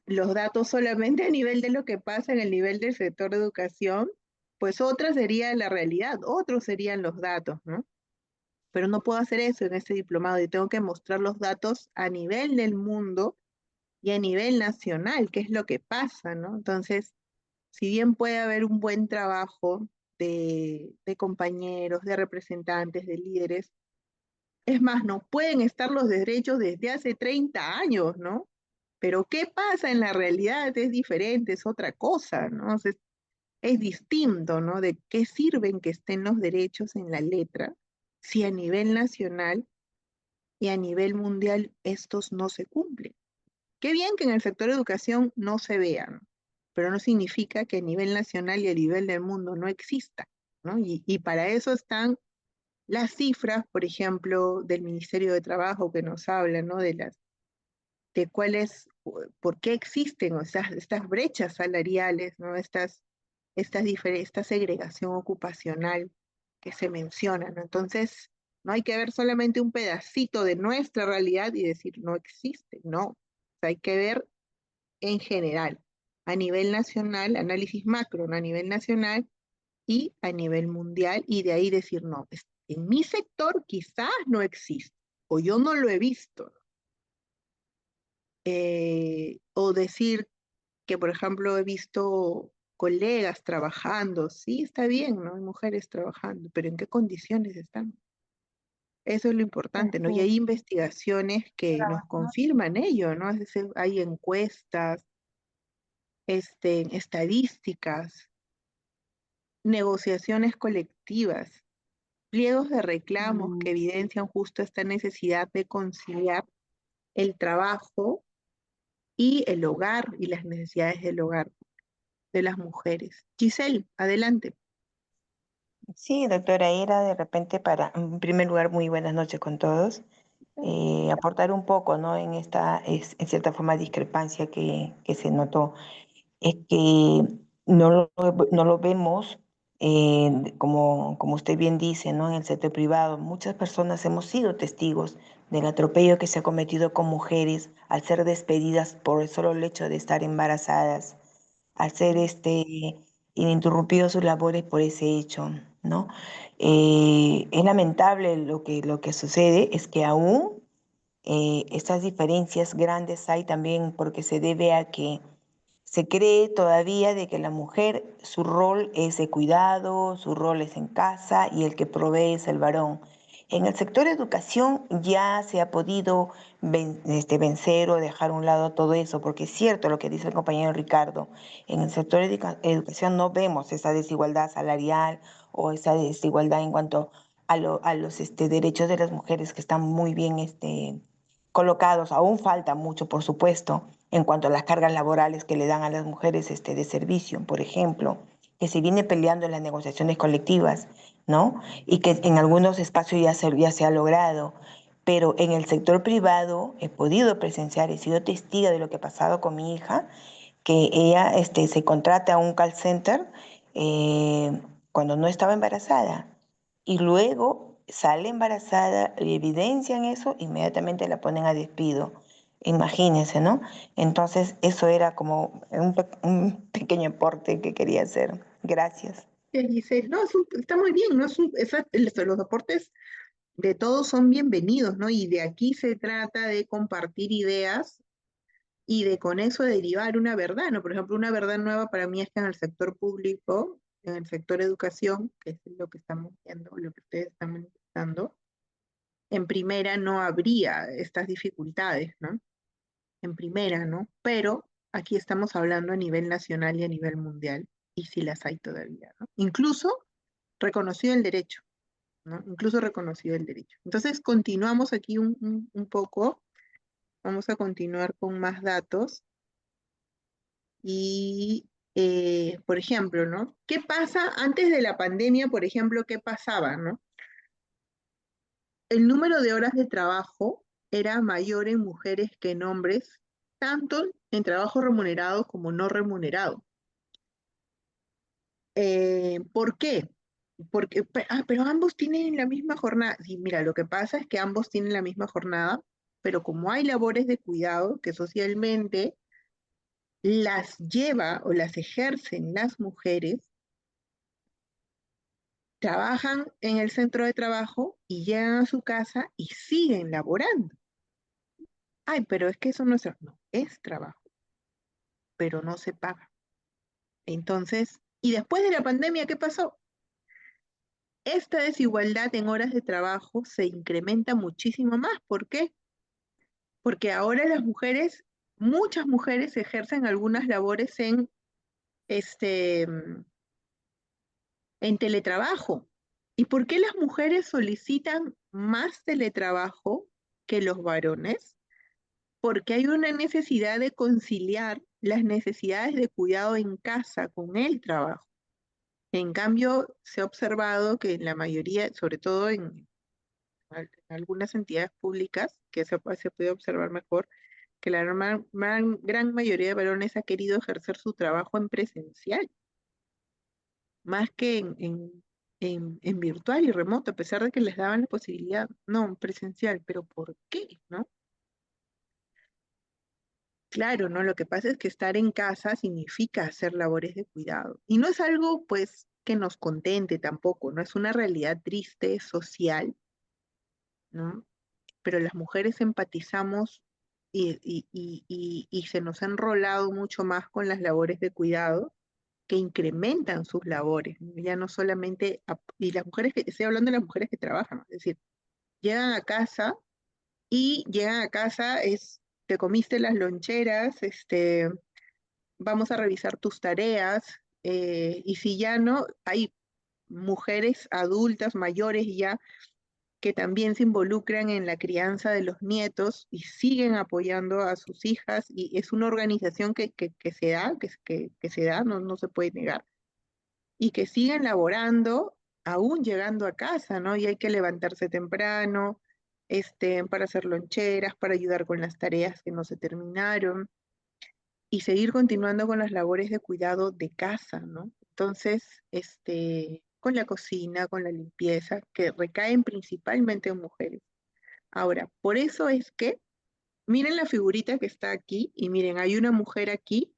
los datos solamente a nivel de lo que pasa en el nivel del sector de educación, pues otra sería la realidad, otros serían los datos, ¿no? pero no puedo hacer eso en este diplomado. Yo tengo que mostrar los datos a nivel del mundo y a nivel nacional, qué es lo que pasa, ¿no? Entonces, si bien puede haber un buen trabajo de compañeros, de representantes, de líderes, es más, no pueden estar los derechos desde hace 30 años, ¿no? Pero ¿qué pasa en la realidad? Es diferente, es otra cosa, ¿no? O sea, es distinto, ¿no? De qué sirven que estén los derechos en la letra si a nivel nacional y a nivel mundial estos no se cumplen. Qué bien que en el sector educación no se vean, pero no significa que a nivel nacional y a nivel del mundo no exista, ¿no? Y para eso están las cifras, por ejemplo, del Ministerio de Trabajo que nos hablan, ¿no? De cuáles, por qué existen, o sea, estas brechas salariales, ¿no? Esta segregación ocupacional que se menciona, ¿no? Entonces, no hay que ver solamente un pedacito de nuestra realidad y decir no existe, no. O sea, hay que ver en general, a nivel nacional, análisis macro, ¿no? A nivel nacional y a nivel mundial, y de ahí decir, no, en mi sector quizás no existe, o yo no lo he visto, o decir que, por ejemplo, he visto colegas trabajando, sí, está bien, ¿no? Hay mujeres trabajando, pero ¿en qué condiciones están? Eso es lo importante, ¿no? Y hay investigaciones que nos confirman ello, ¿no? Es decir, hay encuestas, estadísticas, negociaciones colectivas, pliegos de reclamos que evidencian justo esta necesidad de conciliar el trabajo y el hogar y las necesidades del hogar de las mujeres. Giselle, adelante. Sí, doctora, era de repente para, en primer lugar, muy buenas noches con todos. Aportar un poco, ¿no? En esta, en cierta forma, discrepancia que se notó. Es que no lo vemos, como usted bien dice, ¿no? En el sector privado. Muchas personas hemos sido testigos del atropello que se ha cometido con mujeres al ser despedidas por el solo hecho de estar embarazadas, al ser ininterrumpidos sus labores por ese hecho, ¿no? Es lamentable lo que sucede, es que aún estas diferencias grandes hay también porque se debe a que se cree todavía de que la mujer, su rol es de cuidado, su rol es en casa y el que provee es el varón. En el sector educación ya se ha podido vencer o dejar a un lado todo eso, porque es cierto lo que dice el compañero Ricardo, en el sector educación no vemos esa desigualdad salarial o esa desigualdad en cuanto a los derechos de las mujeres que están muy bien colocados. Aún falta mucho, por supuesto, en cuanto a las cargas laborales que le dan a las mujeres de servicio, por ejemplo, que se viene peleando en las negociaciones colectivas, ¿no? Y que en algunos espacios ya se ha logrado, pero en el sector privado he podido presenciar, he sido testiga de lo que ha pasado con mi hija, que ella se contrata a un call center cuando no estaba embarazada y luego sale embarazada y evidencian eso, inmediatamente la ponen a despido. Imagínense, ¿no? Entonces, eso era como un pequeño aporte que quería hacer. Gracias. Giselle, no, está muy bien, ¿no? Los aportes de todos son bienvenidos, ¿no? Y de aquí se trata de compartir ideas y de con eso derivar una verdad, ¿no? Por ejemplo, una verdad nueva para mí es que en el sector público, en el sector educación, que es lo que estamos viendo, lo que ustedes están manifestando, en primera no habría estas dificultades, ¿no? En primera, ¿no? Pero aquí estamos hablando a nivel nacional y a nivel mundial, y sí las hay todavía, ¿no? Incluso reconocido el derecho, ¿no? Incluso reconocido el derecho. Entonces, continuamos aquí un poco, vamos a continuar con más datos y, por ejemplo, ¿no? ¿Qué pasa antes de la pandemia, por ejemplo, qué pasaba, ¿no? El número de horas de trabajo era mayor en mujeres que en hombres, tanto en trabajo remunerado como no remunerado. ¿Por qué? Porque, pero ambos tienen la misma jornada. Sí, mira, lo que pasa es que ambos tienen la misma jornada, pero como hay labores de cuidado que socialmente las lleva o las ejercen las mujeres, trabajan en el centro de trabajo y llegan a su casa y siguen laborando. Ay, pero es que eso no es, no, es trabajo, pero no se paga. Entonces, y después de la pandemia, ¿qué pasó? Esta desigualdad en horas de trabajo se incrementa muchísimo más. ¿Por qué? Porque ahora las mujeres, muchas mujeres ejercen algunas labores en teletrabajo. ¿Y por qué las mujeres solicitan más teletrabajo que los varones? Porque hay una necesidad de conciliar las necesidades de cuidado en casa con el trabajo. En cambio, se ha observado que en la mayoría, sobre todo en algunas entidades públicas, que se puede observar mejor, que la gran mayoría de varones ha querido ejercer su trabajo en presencial, más que en virtual y remoto, a pesar de que les daban la posibilidad, no, en presencial, pero ¿por qué, no? Claro, ¿no? Lo que pasa es que estar en casa significa hacer labores de cuidado. Y no es algo, pues, que nos contente tampoco, ¿no? Es una realidad triste, social, ¿no? Pero las mujeres empatizamos y se nos ha enrolado mucho más con las labores de cuidado que incrementan sus labores, ¿no? Ya no solamente, y las mujeres que, estoy hablando de las mujeres que trabajan, ¿no? Es decir, llegan a casa y llegan a casa, te comiste las loncheras, vamos a revisar tus tareas, y si ya no, hay mujeres adultas, mayores ya, que también se involucran en la crianza de los nietos y siguen apoyando a sus hijas, y es una organización que se da, que se da, no se puede negar, y que siguen laborando, aún llegando a casa, ¿no? Y hay que levantarse temprano, para hacer loncheras, para ayudar con las tareas que no se terminaron y seguir continuando con las labores de cuidado de casa, ¿no? Entonces, con la cocina, con la limpieza, que recaen principalmente en mujeres. Ahora, por eso es que, miren la figurita que está aquí, y miren, hay una mujer aquí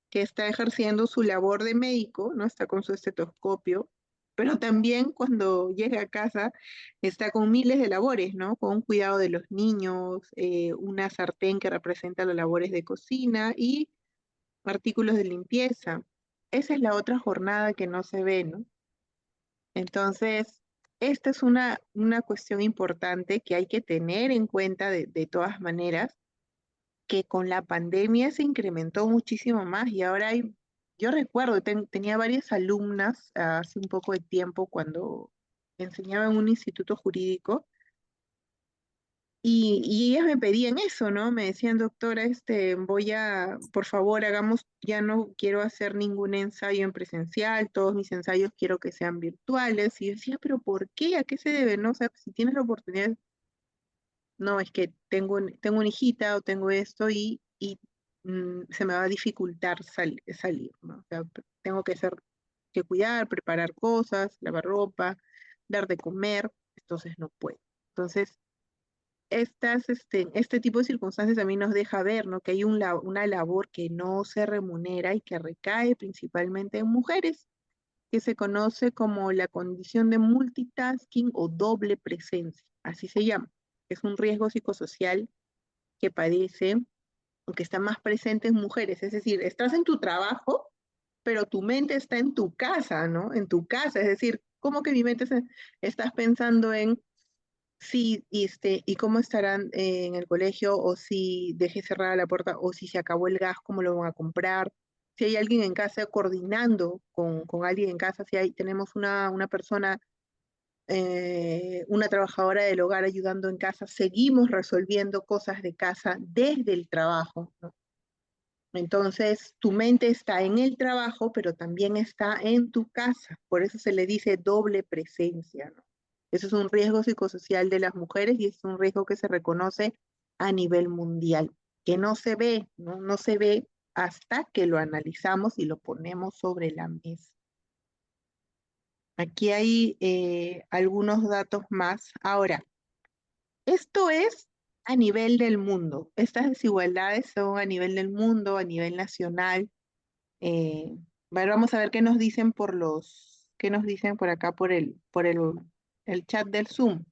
que está ejerciendo su labor de médico, ¿no? Está con su estetoscopio, pero también cuando llega a casa está con miles de labores, ¿no? Con cuidado de los niños, una sartén que representa las labores de cocina y artículos de limpieza. Esa es la otra jornada que no se ve, ¿no? Entonces, esta es una cuestión importante que hay que tener en cuenta de todas maneras, que con la pandemia se incrementó muchísimo más y ahora yo recuerdo, tenía varias alumnas hace un poco de tiempo cuando enseñaba en un instituto jurídico y ellas me pedían eso, ¿no? Me decían, doctora, por favor, ya no quiero hacer ningún ensayo en presencial, todos mis ensayos quiero que sean virtuales. Y yo decía, pero ¿por qué? ¿A qué se debe? ¿No? O sea, si tienes la oportunidad, no, es que tengo una hijita o tengo esto y se me va a dificultar salir, ¿no? O sea, tengo que cuidar, preparar cosas, lavar ropa, dar de comer, entonces no puedo. Entonces, este tipo de circunstancias también nos deja ver, ¿no? Que hay una labor que no se remunera y que recae principalmente en mujeres, que se conoce como la condición de multitasking o doble presencia, así se llama. Es un riesgo psicosocial que padece o que está más presente en mujeres. Es decir, estás en tu trabajo, pero tu mente está en tu casa, ¿no? En tu casa. Es decir, ¿cómo que mi mente estás pensando en si y cómo estarán en el colegio, o si dejé cerrada la puerta, o si se acabó el gas, cómo lo van a comprar? Si hay alguien en casa coordinando con alguien en casa, si tenemos una persona, una trabajadora del hogar ayudando en casa, seguimos resolviendo cosas de casa desde el trabajo, ¿no? Entonces, tu mente está en el trabajo, pero también está en tu casa. Por eso se le dice doble presencia, ¿no? Eso es un riesgo psicosocial de las mujeres y es un riesgo que se reconoce a nivel mundial, que no se ve, ¿no? No se ve hasta que lo analizamos y lo ponemos sobre la mesa. Aquí hay algunos datos más. Ahora, esto es a nivel del mundo. Estas desigualdades son a nivel del mundo, a nivel nacional. Eh, Vamos a ver qué nos dicen ¿Qué nos dicen por acá el chat del Zoom?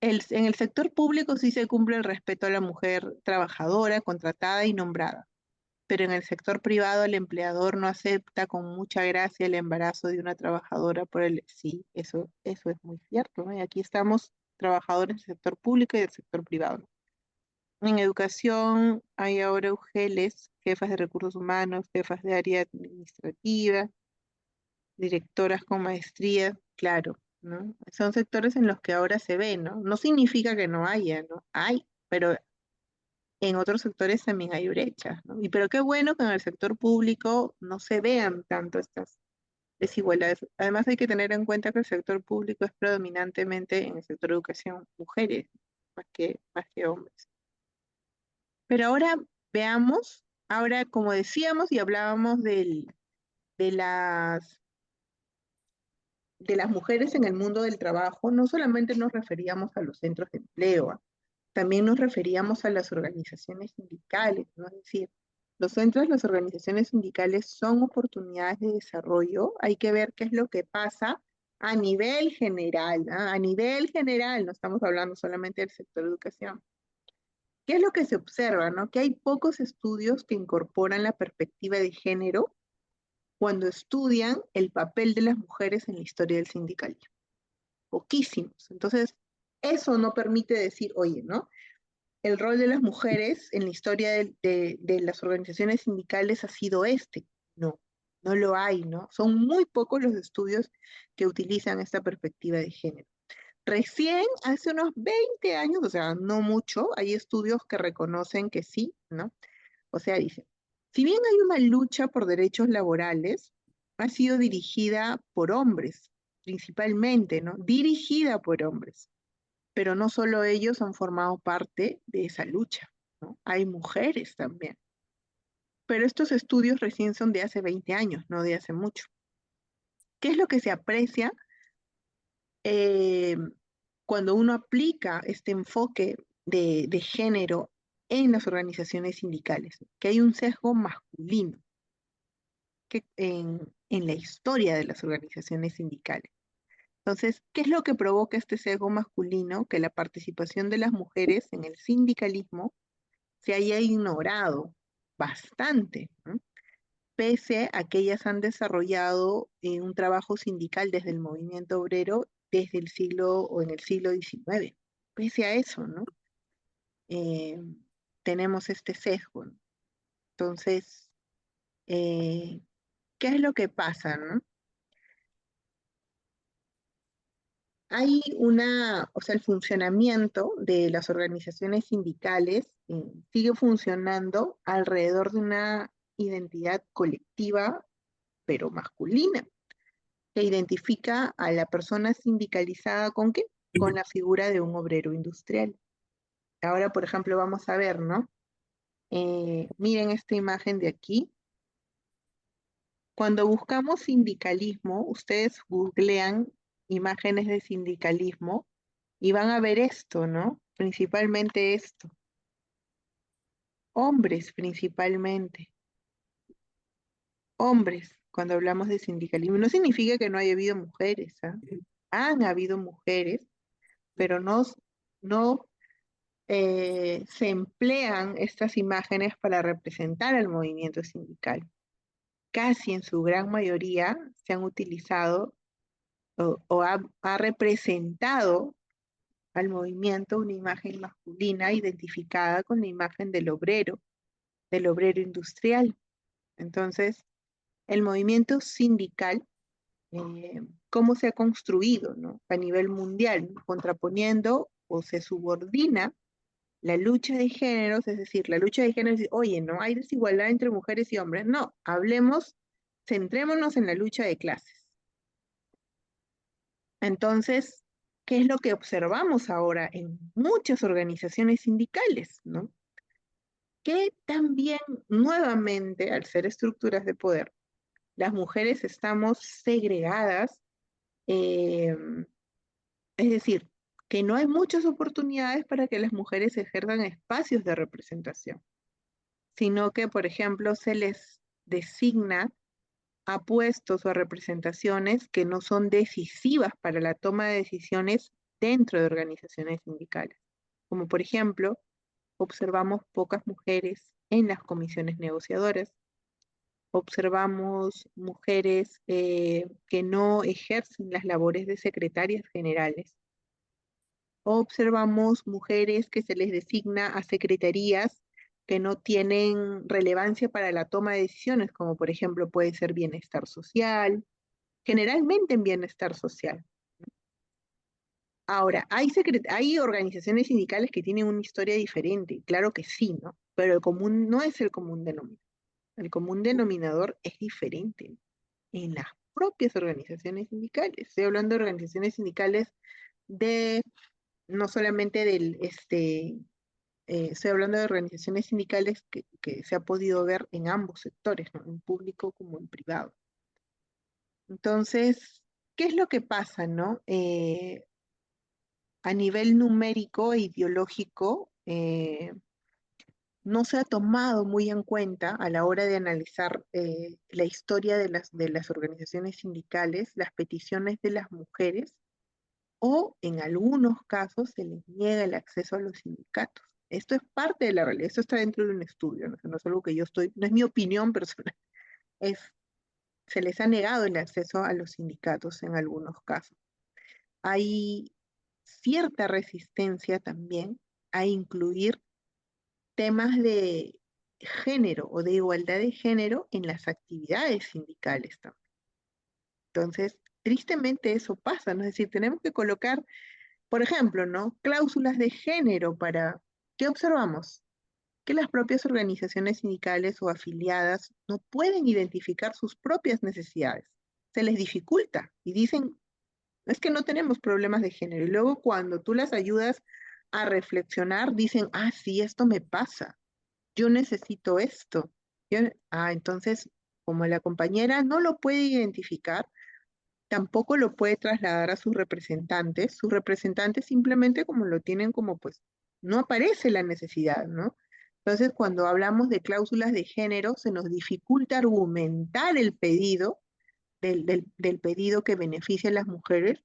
En el sector público sí se cumple el respeto a la mujer trabajadora, contratada y nombrada, pero en el sector privado el empleador no acepta con mucha gracia el embarazo de una trabajadora por el... Sí, eso es muy cierto, ¿no? Y aquí estamos trabajadores del sector público y del sector privado. En educación hay ahora UGELs, jefas de recursos humanos, jefas de área administrativa, directoras con maestría, claro, ¿no? Son sectores en los que ahora se ve, ¿no? No significa que no haya, ¿no? Hay, pero en otros sectores también hay brechas, ¿no? Pero qué bueno que en el sector público no se vean tanto estas desigualdades. Además hay que tener en cuenta que el sector público es predominantemente en el sector de educación mujeres, más que hombres. Pero ahora veamos, ahora como decíamos y hablábamos de las de las mujeres en el mundo del trabajo, no solamente nos referíamos a los centros de empleo, también nos referíamos a las organizaciones sindicales, ¿no? Es decir, los centros, las organizaciones sindicales son oportunidades de desarrollo, hay que ver qué es lo que pasa a nivel general, ¿ah? A nivel general, no estamos hablando solamente del sector de educación. ¿Qué es lo que se observa, no? Que hay pocos estudios que incorporan la perspectiva de género cuando estudian el papel de las mujeres en la historia del sindicalismo. Poquísimos. Entonces, eso no permite decir, oye, ¿no? El rol de las mujeres en la historia de las organizaciones sindicales ha sido este. No, no lo hay, ¿no? Son muy pocos los estudios que utilizan esta perspectiva de género. Recién, hace unos 20 años, o sea, no mucho, hay estudios que reconocen que sí, ¿no? O sea, dice, si bien hay una lucha por derechos laborales, ha sido dirigida por hombres, principalmente, ¿no? Dirigida por hombres, pero no solo ellos han formado parte de esa lucha, ¿no? Hay mujeres también. Pero estos estudios recién son de hace 20 años, no de hace mucho. ¿Qué es lo que se aprecia eh, cuando uno aplica este enfoque de género en las organizaciones sindicales? Que hay un sesgo masculino en la historia de las organizaciones sindicales. Entonces, ¿qué es lo que provoca este sesgo masculino? Que la participación de las mujeres en el sindicalismo se haya ignorado bastante, ¿no? Pese a que ellas han desarrollado un trabajo sindical desde el movimiento obrero desde el siglo o en el siglo XIX. Pese a eso, ¿no? Eh, tenemos este sesgo, ¿no? Entonces, eh, ¿qué es lo que pasa, no? Hay o sea, el funcionamiento de las organizaciones sindicales sigue funcionando alrededor de una identidad colectiva, pero masculina, que identifica a la persona sindicalizada ¿con qué? Con la figura de un obrero industrial. Ahora, por ejemplo, vamos a ver, ¿no? Miren esta imagen de aquí. Cuando buscamos sindicalismo, ustedes googlean imágenes de sindicalismo y van a ver esto, ¿no? Principalmente esto. Hombres principalmente. Hombres, cuando hablamos de sindicalismo. No significa que no haya habido mujeres, ¿ah? Han habido mujeres, pero no se emplean estas imágenes para representar al movimiento sindical. Casi en su gran mayoría se han utilizado o ha representado al movimiento una imagen masculina identificada con la imagen del obrero industrial. Entonces, el movimiento sindical, cómo se ha construido, ¿no? A nivel mundial, ¿no? Contraponiendo o se subordina la lucha de géneros, es decir, la lucha de géneros, oye, no hay desigualdad entre mujeres y hombres, no, centrémonos en la lucha de clases. Entonces, ¿qué es lo que observamos ahora en muchas organizaciones sindicales, ¿no? Que también, nuevamente, al ser estructuras de poder, las mujeres estamos segregadas, eh, es decir, que no hay muchas oportunidades para que las mujeres ejerzan espacios de representación, sino que, por ejemplo, se les designa a puestos o a representaciones que no son decisivas para la toma de decisiones dentro de organizaciones sindicales. Como por ejemplo, observamos pocas mujeres en las comisiones negociadoras, observamos mujeres que no ejercen las labores de secretarias generales, observamos mujeres que se les designa a secretarías que no tienen relevancia para la toma de decisiones, como por ejemplo puede ser bienestar social, generalmente en bienestar social. Ahora, hay organizaciones sindicales que tienen una historia diferente, claro que sí, ¿no? Pero el común no es el común denominador. El común denominador es diferente en las propias organizaciones sindicales. Estoy hablando de organizaciones sindicales de, no solamente estoy hablando de organizaciones sindicales que se ha podido ver en ambos sectores, ¿no? En público como en privado. Entonces, ¿qué es lo que pasa, no? A nivel numérico e ideológico, no se ha tomado muy en cuenta a la hora de analizar la historia de las organizaciones sindicales, las peticiones de las mujeres, o en algunos casos se les niega el acceso a los sindicatos. Esto es parte de la realidad, esto está dentro de un estudio, no, no es algo que yo no es mi opinión personal, es, se les ha negado el acceso a los sindicatos en algunos casos. Hay cierta resistencia también a incluir temas de género o de igualdad de género en las actividades sindicales también. Entonces, tristemente eso pasa, ¿no? Es decir, tenemos que colocar, por ejemplo, ¿no? Cláusulas de género para, ¿qué observamos? Que las propias organizaciones sindicales o afiliadas no pueden identificar sus propias necesidades. Se les dificulta y dicen, es que no tenemos problemas de género. Y luego cuando tú las ayudas a reflexionar, dicen, ah, sí, esto me pasa. Yo necesito esto. Entonces, como la compañera no lo puede identificar, tampoco lo puede trasladar a sus representantes simplemente como lo tienen como pues, no aparece la necesidad, ¿no? Entonces, cuando hablamos de cláusulas de género, se nos dificulta argumentar el pedido, del pedido que beneficia a las mujeres,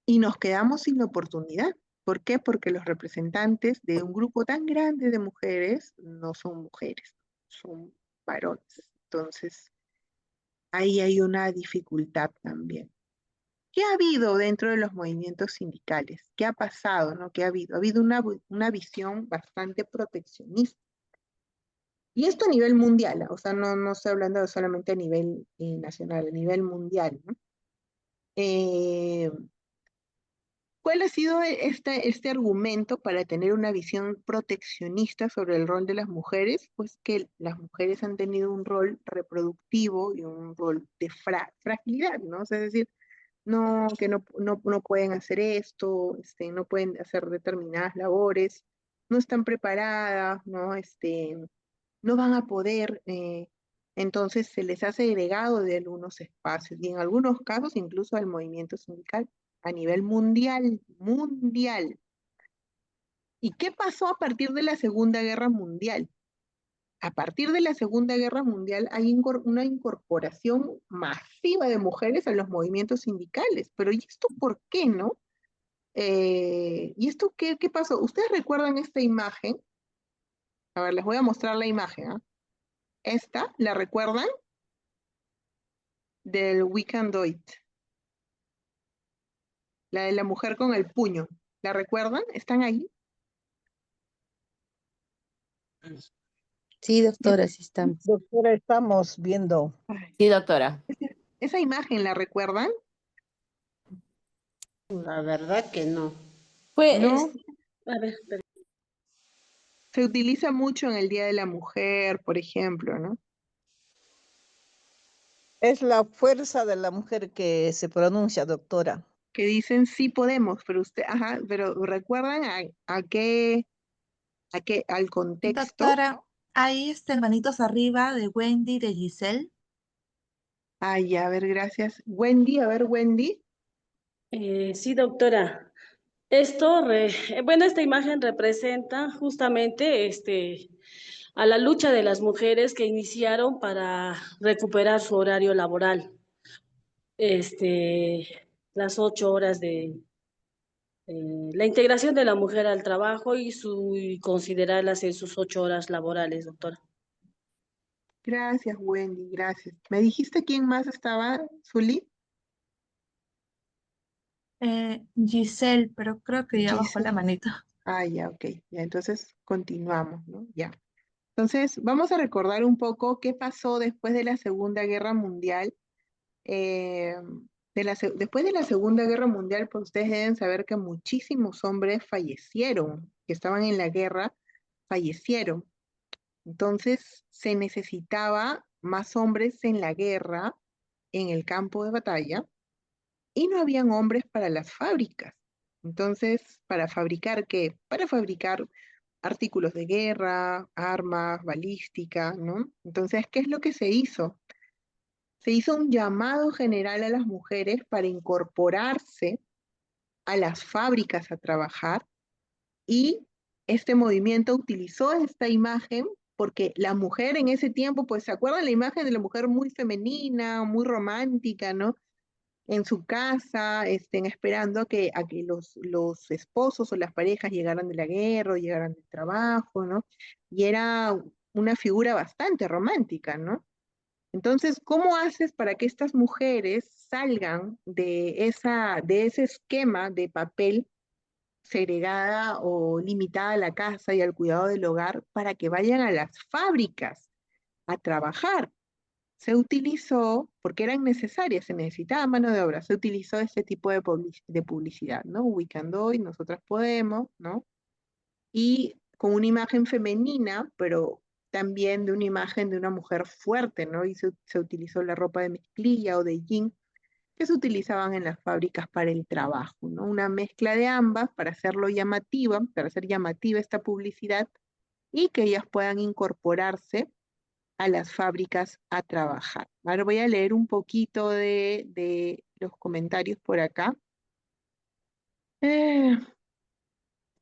y nos quedamos sin la oportunidad. ¿Por qué? Porque los representantes de un grupo tan grande de mujeres no son mujeres, son varones. Entonces, ahí hay una dificultad también. ¿Qué ha habido dentro de los movimientos sindicales? ¿Qué ha pasado, no? ¿Qué ha habido? Ha habido una visión bastante proteccionista. Y esto a nivel mundial, o sea, no estoy hablando solamente a nivel nacional, a nivel mundial, ¿no? ¿Cuál ha sido este argumento para tener una visión proteccionista sobre el rol de las mujeres? Pues que las mujeres han tenido un rol reproductivo y un rol de fragilidad, ¿no? O sea, es decir, que no pueden hacer esto, no pueden hacer determinadas labores, no están preparadas, ¿no? No van a poder, entonces se les ha segregado de algunos espacios y en algunos casos incluso al movimiento sindical a nivel mundial, mundial. ¿Y qué pasó a partir de la Segunda Guerra Mundial? A partir de la Segunda Guerra Mundial hay una incorporación masiva de mujeres a los movimientos sindicales. Pero ¿y esto por qué, no? ¿Y esto qué pasó? ¿Ustedes recuerdan esta imagen? A ver, les voy a mostrar la imagen. ¿Ah? Esta, ¿la recuerdan? Del We Can Do It. La de la mujer con el puño. ¿La recuerdan? ¿Están ahí? Sí, doctora, sí estamos. Doctora, estamos viendo. Ay, Sí, doctora. ¿esa imagen la recuerdan? La verdad que no. ¿No? A ver, Se utiliza mucho en el Día de la Mujer, por ejemplo, ¿no? Es la fuerza de la mujer que se pronuncia, doctora. Que dicen sí podemos, pero pero ¿recuerdan al contexto? Doctora, hay manitos arriba de Wendy, de Giselle. Ay, a ver, gracias. Wendy, a ver, Wendy. sí, doctora. Esta imagen representa justamente a la lucha de las mujeres que iniciaron para recuperar su horario laboral. Las 8 horas de la integración de la mujer al trabajo y considerarlas en sus 8 horas laborales, doctora. Gracias, Wendy, gracias. ¿Me dijiste quién más estaba, Zuli? Giselle, pero creo que ya bajó Giselle. la manito. Ah, ya, ok. Ya, entonces continuamos, ¿no? Ya. Entonces, vamos a recordar un poco qué pasó después de la Segunda Guerra Mundial. Eh, después de la Segunda Guerra Mundial, pues ustedes deben saber que muchísimos hombres fallecieron, que estaban en la guerra, fallecieron. Entonces, se necesitaba más hombres en la guerra, en el campo de batalla, y no habían hombres para las fábricas. Entonces, ¿para fabricar qué? Para fabricar artículos de guerra, armas, balística, ¿no? Entonces, ¿qué es lo que se hizo? Se hizo un llamado general a las mujeres para incorporarse a las fábricas a trabajar y este movimiento utilizó esta imagen porque la mujer en ese tiempo, pues se acuerdan la imagen de la mujer muy femenina, muy romántica, ¿no? En su casa, estén esperando a que los esposos o las parejas llegaran de la guerra o llegaran del trabajo, ¿no? Y era una figura bastante romántica, ¿no? Entonces, ¿cómo haces para que estas mujeres salgan de ese esquema de papel segregada o limitada a la casa y al cuidado del hogar para que vayan a las fábricas a trabajar? Se utilizó, porque eran necesarias, se necesitaba mano de obra, se utilizó este tipo de publicidad, ¿no? We Can Do y Nosotras Podemos, ¿no? Y con una imagen femenina, pero también de una imagen de una mujer fuerte, ¿no? Y se utilizó la ropa de mezclilla o de jean que se utilizaban en las fábricas para el trabajo, ¿no? Una mezcla de ambas para hacerlo llamativa, para hacer llamativa esta publicidad y que ellas puedan incorporarse a las fábricas a trabajar. Ahora voy a leer un poquito de los comentarios por acá. Eh,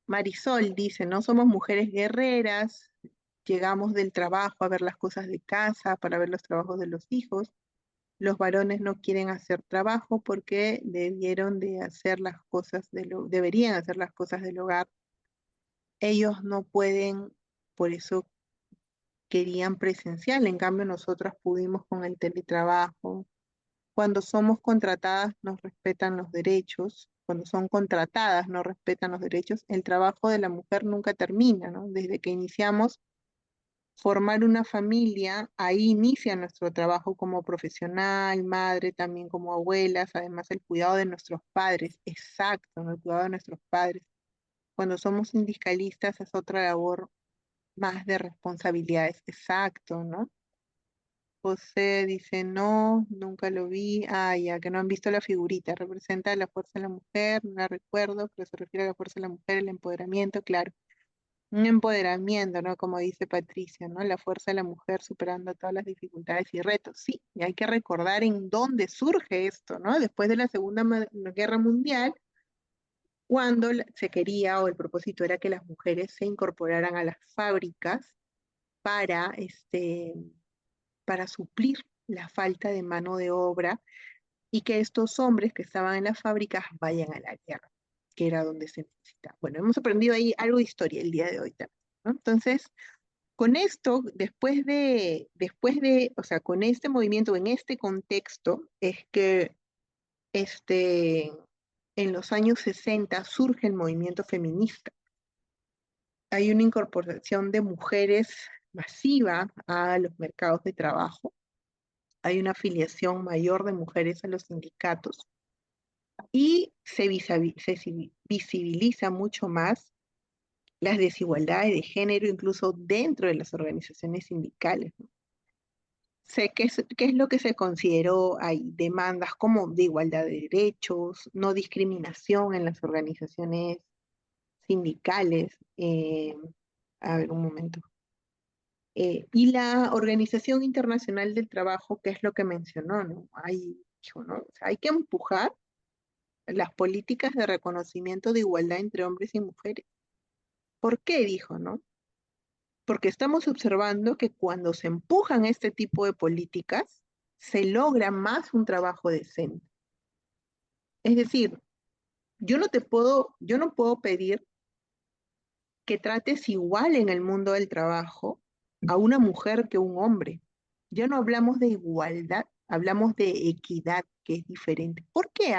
Marisol dice, no somos mujeres guerreras, llegamos del trabajo a ver las cosas de casa, para ver los trabajos de los hijos. Los varones no quieren hacer trabajo porque deberían hacer las cosas del hogar. Ellos no pueden, por eso querían presencial, en cambio nosotras pudimos con el teletrabajo. Cuando somos contratadas nos respetan los derechos, cuando son contratadas no respetan los derechos, el trabajo de la mujer nunca termina, ¿no? Desde que iniciamos formar una familia, ahí inicia nuestro trabajo como profesional, madre, también como abuelas, además el cuidado de nuestros padres, exacto, ¿no? El cuidado de nuestros padres. Cuando somos sindicalistas es otra labor más de responsabilidades, exacto, ¿no? José dice, no, nunca lo vi. Ah, ya, que no han visto la figurita. Representa la fuerza de la mujer, no la recuerdo, pero se refiere a la fuerza de la mujer, el empoderamiento, claro. Un empoderamiento, ¿no? Como dice Patricia, ¿no? La fuerza de la mujer superando todas las dificultades y retos. Sí, y hay que recordar en dónde surge esto, ¿no? Después de la Guerra Mundial, cuando se quería o el propósito era que las mujeres se incorporaran a las fábricas para, para suplir la falta de mano de obra y que estos hombres que estaban en las fábricas vayan a la guerra, que era donde se necesitaba. Bueno, hemos aprendido ahí algo de historia el día de hoy también, ¿no? Entonces, con esto, o sea, con este movimiento, en este contexto, es que este, en los años 60 surge el movimiento feminista. Hay una incorporación de mujeres masiva a los mercados de trabajo. Hay una afiliación mayor de mujeres a los sindicatos y se visibiliza mucho más las desigualdades de género, incluso dentro de las organizaciones sindicales, ¿no? Sé qué es lo que se consideró ahí, demandas como de igualdad de derechos, no discriminación en las organizaciones sindicales. A ver, un momento. Y la Organización Internacional del Trabajo, que es lo que mencionó, ¿no? Dijo, ¿no? O sea, hay que empujar las políticas de reconocimiento de igualdad entre hombres y mujeres. ¿Por qué? Dijo, ¿no? porque estamos observando que cuando se empujan este tipo de políticas, se logra más un trabajo decente. Es decir, yo no puedo pedir que trates igual en el mundo del trabajo a una mujer que a un hombre. Ya no hablamos de igualdad, hablamos de equidad, que es diferente. ¿Por qué?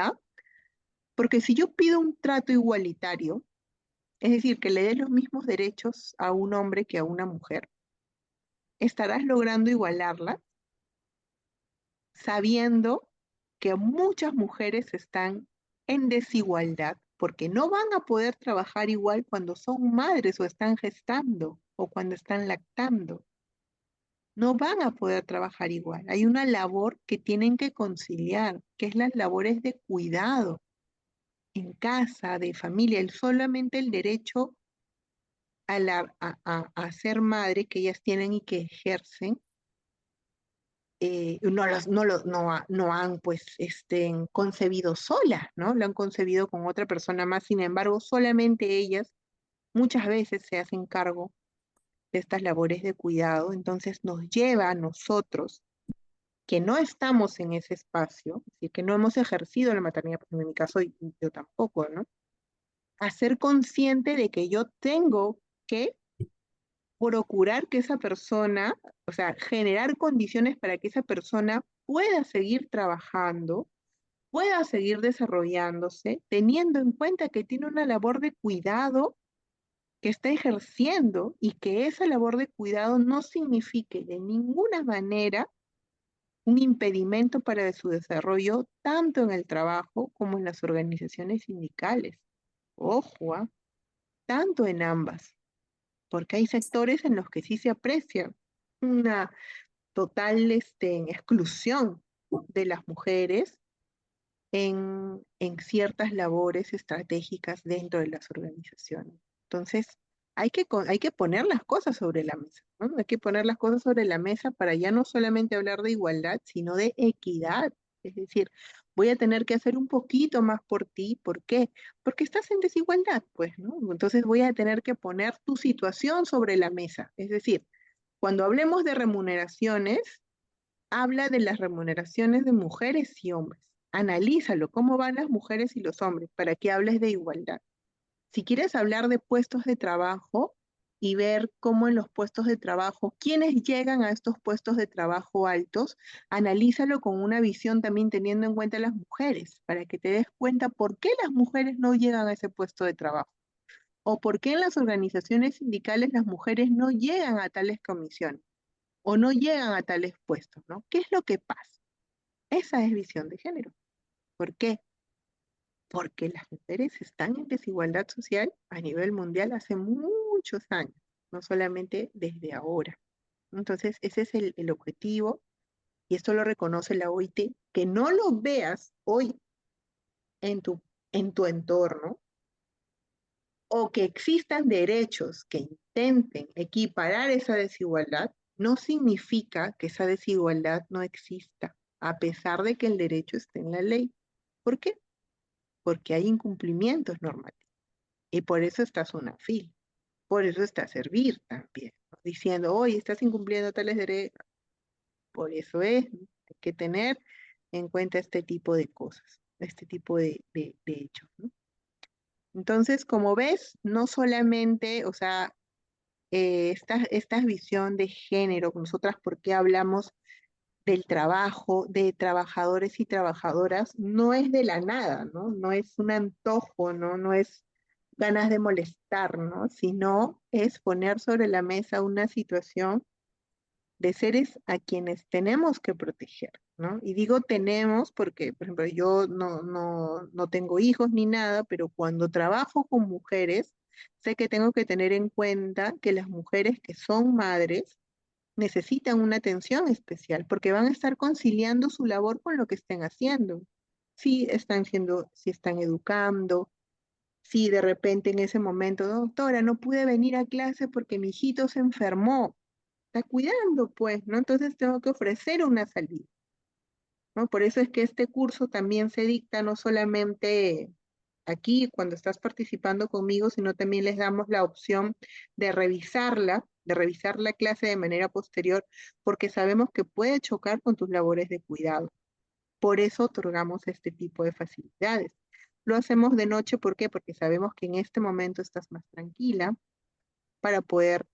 Porque si yo pido un trato igualitario, es decir, que le des los mismos derechos a un hombre que a una mujer, estarás logrando igualarla sabiendo que muchas mujeres están en desigualdad porque no van a poder trabajar igual cuando son madres o están gestando o cuando están lactando. No van a poder trabajar igual. Hay una labor que tienen que conciliar, que es las labores de cuidado en casa, de familia, solamente el derecho a ser madre que ellas tienen y que ejercen no han pues concebido solas, ¿no? Lo han concebido con otra persona más, sin embargo, solamente ellas muchas veces se hacen cargo de estas labores de cuidado, entonces nos lleva a nosotros, que no estamos en ese espacio, es decir, que no hemos ejercido la maternidad, porque en mi caso yo tampoco, ¿no? A ser consciente de que yo tengo que procurar que esa persona, o sea, generar condiciones para que esa persona pueda seguir trabajando, pueda seguir desarrollándose, teniendo en cuenta que tiene una labor de cuidado que está ejerciendo y que esa labor de cuidado no signifique de ninguna manera un impedimento para su desarrollo, tanto en el trabajo como en las organizaciones sindicales. Ojo, tanto en ambas, porque hay sectores en los que sí se aprecia una total exclusión de las mujeres en ciertas labores estratégicas dentro de las organizaciones. Entonces, hay que poner las cosas sobre la mesa, ¿no? Hay que poner las cosas sobre la mesa para ya no solamente hablar de igualdad, sino de equidad. Es decir, voy a tener que hacer un poquito más por ti. ¿Por qué? Porque estás en desigualdad, pues, ¿no? Entonces voy a tener que poner tu situación sobre la mesa. Es decir, cuando hablemos de remuneraciones, habla de las remuneraciones de mujeres y hombres. Analízalo, cómo van las mujeres y los hombres, para que hables de igualdad. Si quieres hablar de puestos de trabajo y ver cómo en los puestos de trabajo, quiénes llegan a estos puestos de trabajo altos, analízalo con una visión también teniendo en cuenta a las mujeres, para que te des cuenta por qué las mujeres no llegan a ese puesto de trabajo o por qué en las organizaciones sindicales las mujeres no llegan a tales comisiones o no llegan a tales puestos, ¿no? ¿Qué es lo que pasa? Esa es visión de género. ¿Por qué? Porque las mujeres están en desigualdad social a nivel mundial hace muchos años, no solamente desde ahora. Entonces, ese es el objetivo y esto lo reconoce la OIT, que no lo veas hoy en en tu entorno o que existan derechos que intenten equiparar esa desigualdad, no significa que esa desigualdad no exista, a pesar de que el derecho esté en la ley. ¿Por qué? Porque hay incumplimientos normativos. Y por eso está SUNAFIL, por eso está Servir también, ¿no? Diciendo, oye, estás incumpliendo tales derechos. Por eso es, ¿no? Hay que tener en cuenta este tipo de cosas, este tipo de hechos, ¿no? Entonces, como ves, no solamente, o sea, esta visión de género, nosotras, ¿por qué hablamos del trabajo, de trabajadores y trabajadoras? No es de la nada, ¿no? No es un antojo, ¿no? No es ganas de molestar, ¿no? Sino es poner sobre la mesa una situación de seres a quienes tenemos que proteger, ¿no? Y digo tenemos porque, por ejemplo, yo no tengo hijos ni nada, pero cuando trabajo con mujeres, sé que tengo que tener en cuenta que las mujeres que son madres necesitan una atención especial porque van a estar conciliando su labor con lo que estén haciendo. Si están educando, si de repente en ese momento, doctora, no pude venir a clase porque mi hijito se enfermó, está cuidando, pues, ¿no? Entonces tengo que ofrecer una salida, ¿no? Por eso es que este curso también se dicta no solamente aquí cuando estás participando conmigo, sino también les damos la opción de revisar la clase de manera posterior, porque sabemos que puede chocar con tus labores de cuidado. Por eso otorgamos este tipo de facilidades. Lo hacemos de noche, ¿por qué? Porque sabemos que en este momento estás más tranquila para poder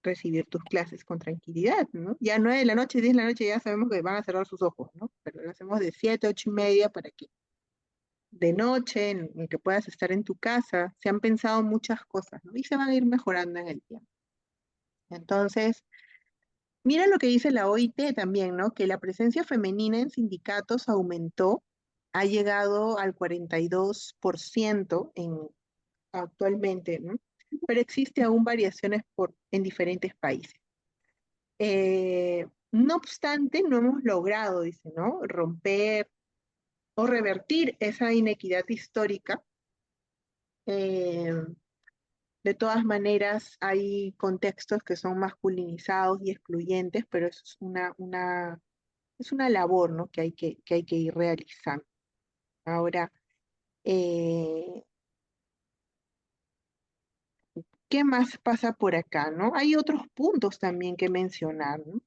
recibir tus clases con tranquilidad, ¿no? Ya 9 de la noche, 10 de la noche, ya sabemos que van a cerrar sus ojos, ¿no? Pero lo hacemos de 7, 8 y media para que de noche, en que puedas estar en tu casa, se han pensado muchas cosas, ¿no? Y se van a ir mejorando en el tiempo. Entonces, mira lo que dice la OIT también, ¿no? Que la presencia femenina en sindicatos aumentó, ha llegado al 42% actualmente, ¿no? Pero existe aún variaciones en diferentes países. No obstante, no hemos logrado, dice, ¿no? Romper o revertir esa inequidad histórica. Eh, de todas maneras, hay contextos que son masculinizados y excluyentes, pero eso es una labor, ¿no? Que hay que ir realizando. Ahora, eh, ¿qué más pasa por acá, no? Hay otros puntos también que mencionar, ¿no?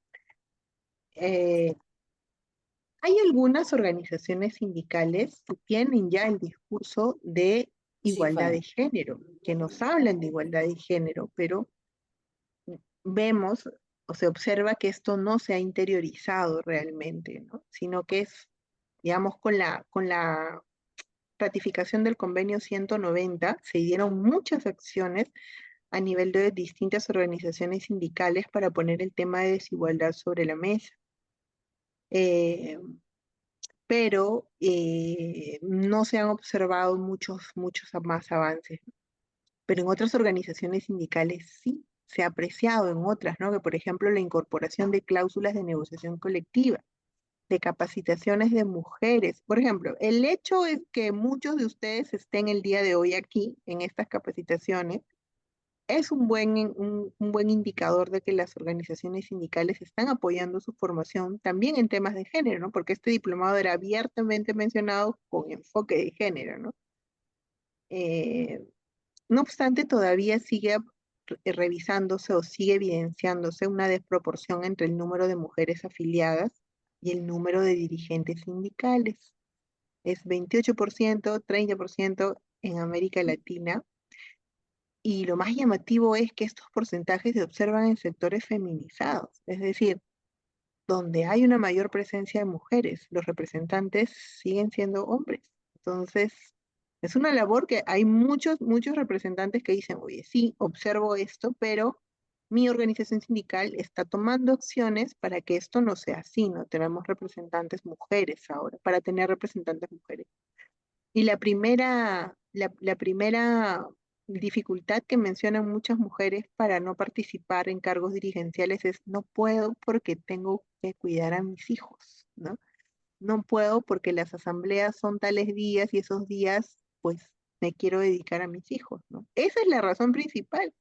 Eh, Hay algunas organizaciones sindicales que tienen ya el discurso de igualdad de género, que nos hablan de igualdad de género, pero vemos o se observa que esto no se ha interiorizado realmente, ¿no? Sino que es, digamos, con la ratificación del convenio 190, se dieron muchas acciones a nivel de distintas organizaciones sindicales para poner el tema de desigualdad sobre la mesa. Pero no se han observado muchos más avances. Pero en otras organizaciones sindicales sí, se ha apreciado en otras, ¿no? Que por ejemplo la incorporación de cláusulas de negociación colectiva, de capacitaciones de mujeres. Por ejemplo, el hecho es que muchos de ustedes estén el día de hoy aquí en estas capacitaciones es un buen indicador de que las organizaciones sindicales están apoyando su formación también en temas de género, ¿no? Porque este diplomado era abiertamente mencionado con enfoque de género, ¿no? Eh, no obstante, todavía sigue revisándose o sigue evidenciándose una desproporción entre el número de mujeres afiliadas y el número de dirigentes sindicales. Es 28%, 30% en América Latina. Y lo más llamativo es que estos porcentajes se observan en sectores feminizados, es decir, donde hay una mayor presencia de mujeres, los representantes siguen siendo hombres. Entonces, es una labor que hay muchos representantes que dicen, oye, sí, observo esto, pero mi organización sindical está tomando acciones para que esto no sea así, no tenemos representantes mujeres ahora, para tener representantes mujeres. Y la primera dificultad que mencionan muchas mujeres para no participar en cargos dirigenciales es no puedo porque tengo que cuidar a mis hijos, ¿no? No puedo porque las asambleas son tales días y esos días, pues, me quiero dedicar a mis hijos, ¿no? Esa es la razón principal.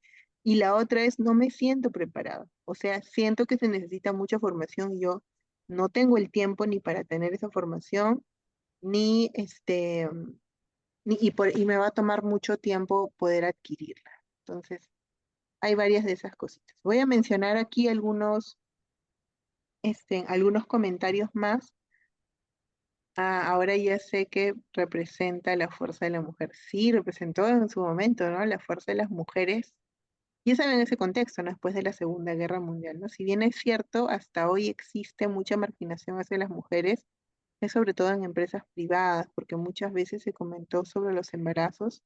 Y la otra es no me siento preparada. O sea, siento que se necesita mucha formación y yo no tengo el tiempo ni para tener esa formación, ni y me va a tomar mucho tiempo poder adquirirla. Entonces, hay varias de esas cositas. Voy a mencionar aquí algunos comentarios más. Ahora ya sé que representa la fuerza de la mujer. Sí, representó en su momento, ¿no? La fuerza de las mujeres. Ya saben ese contexto, ¿no? Después de la Segunda Guerra Mundial, ¿no? Si bien es cierto, hasta hoy existe mucha marginación hacia las mujeres, es sobre todo en empresas privadas, porque muchas veces se comentó sobre los embarazos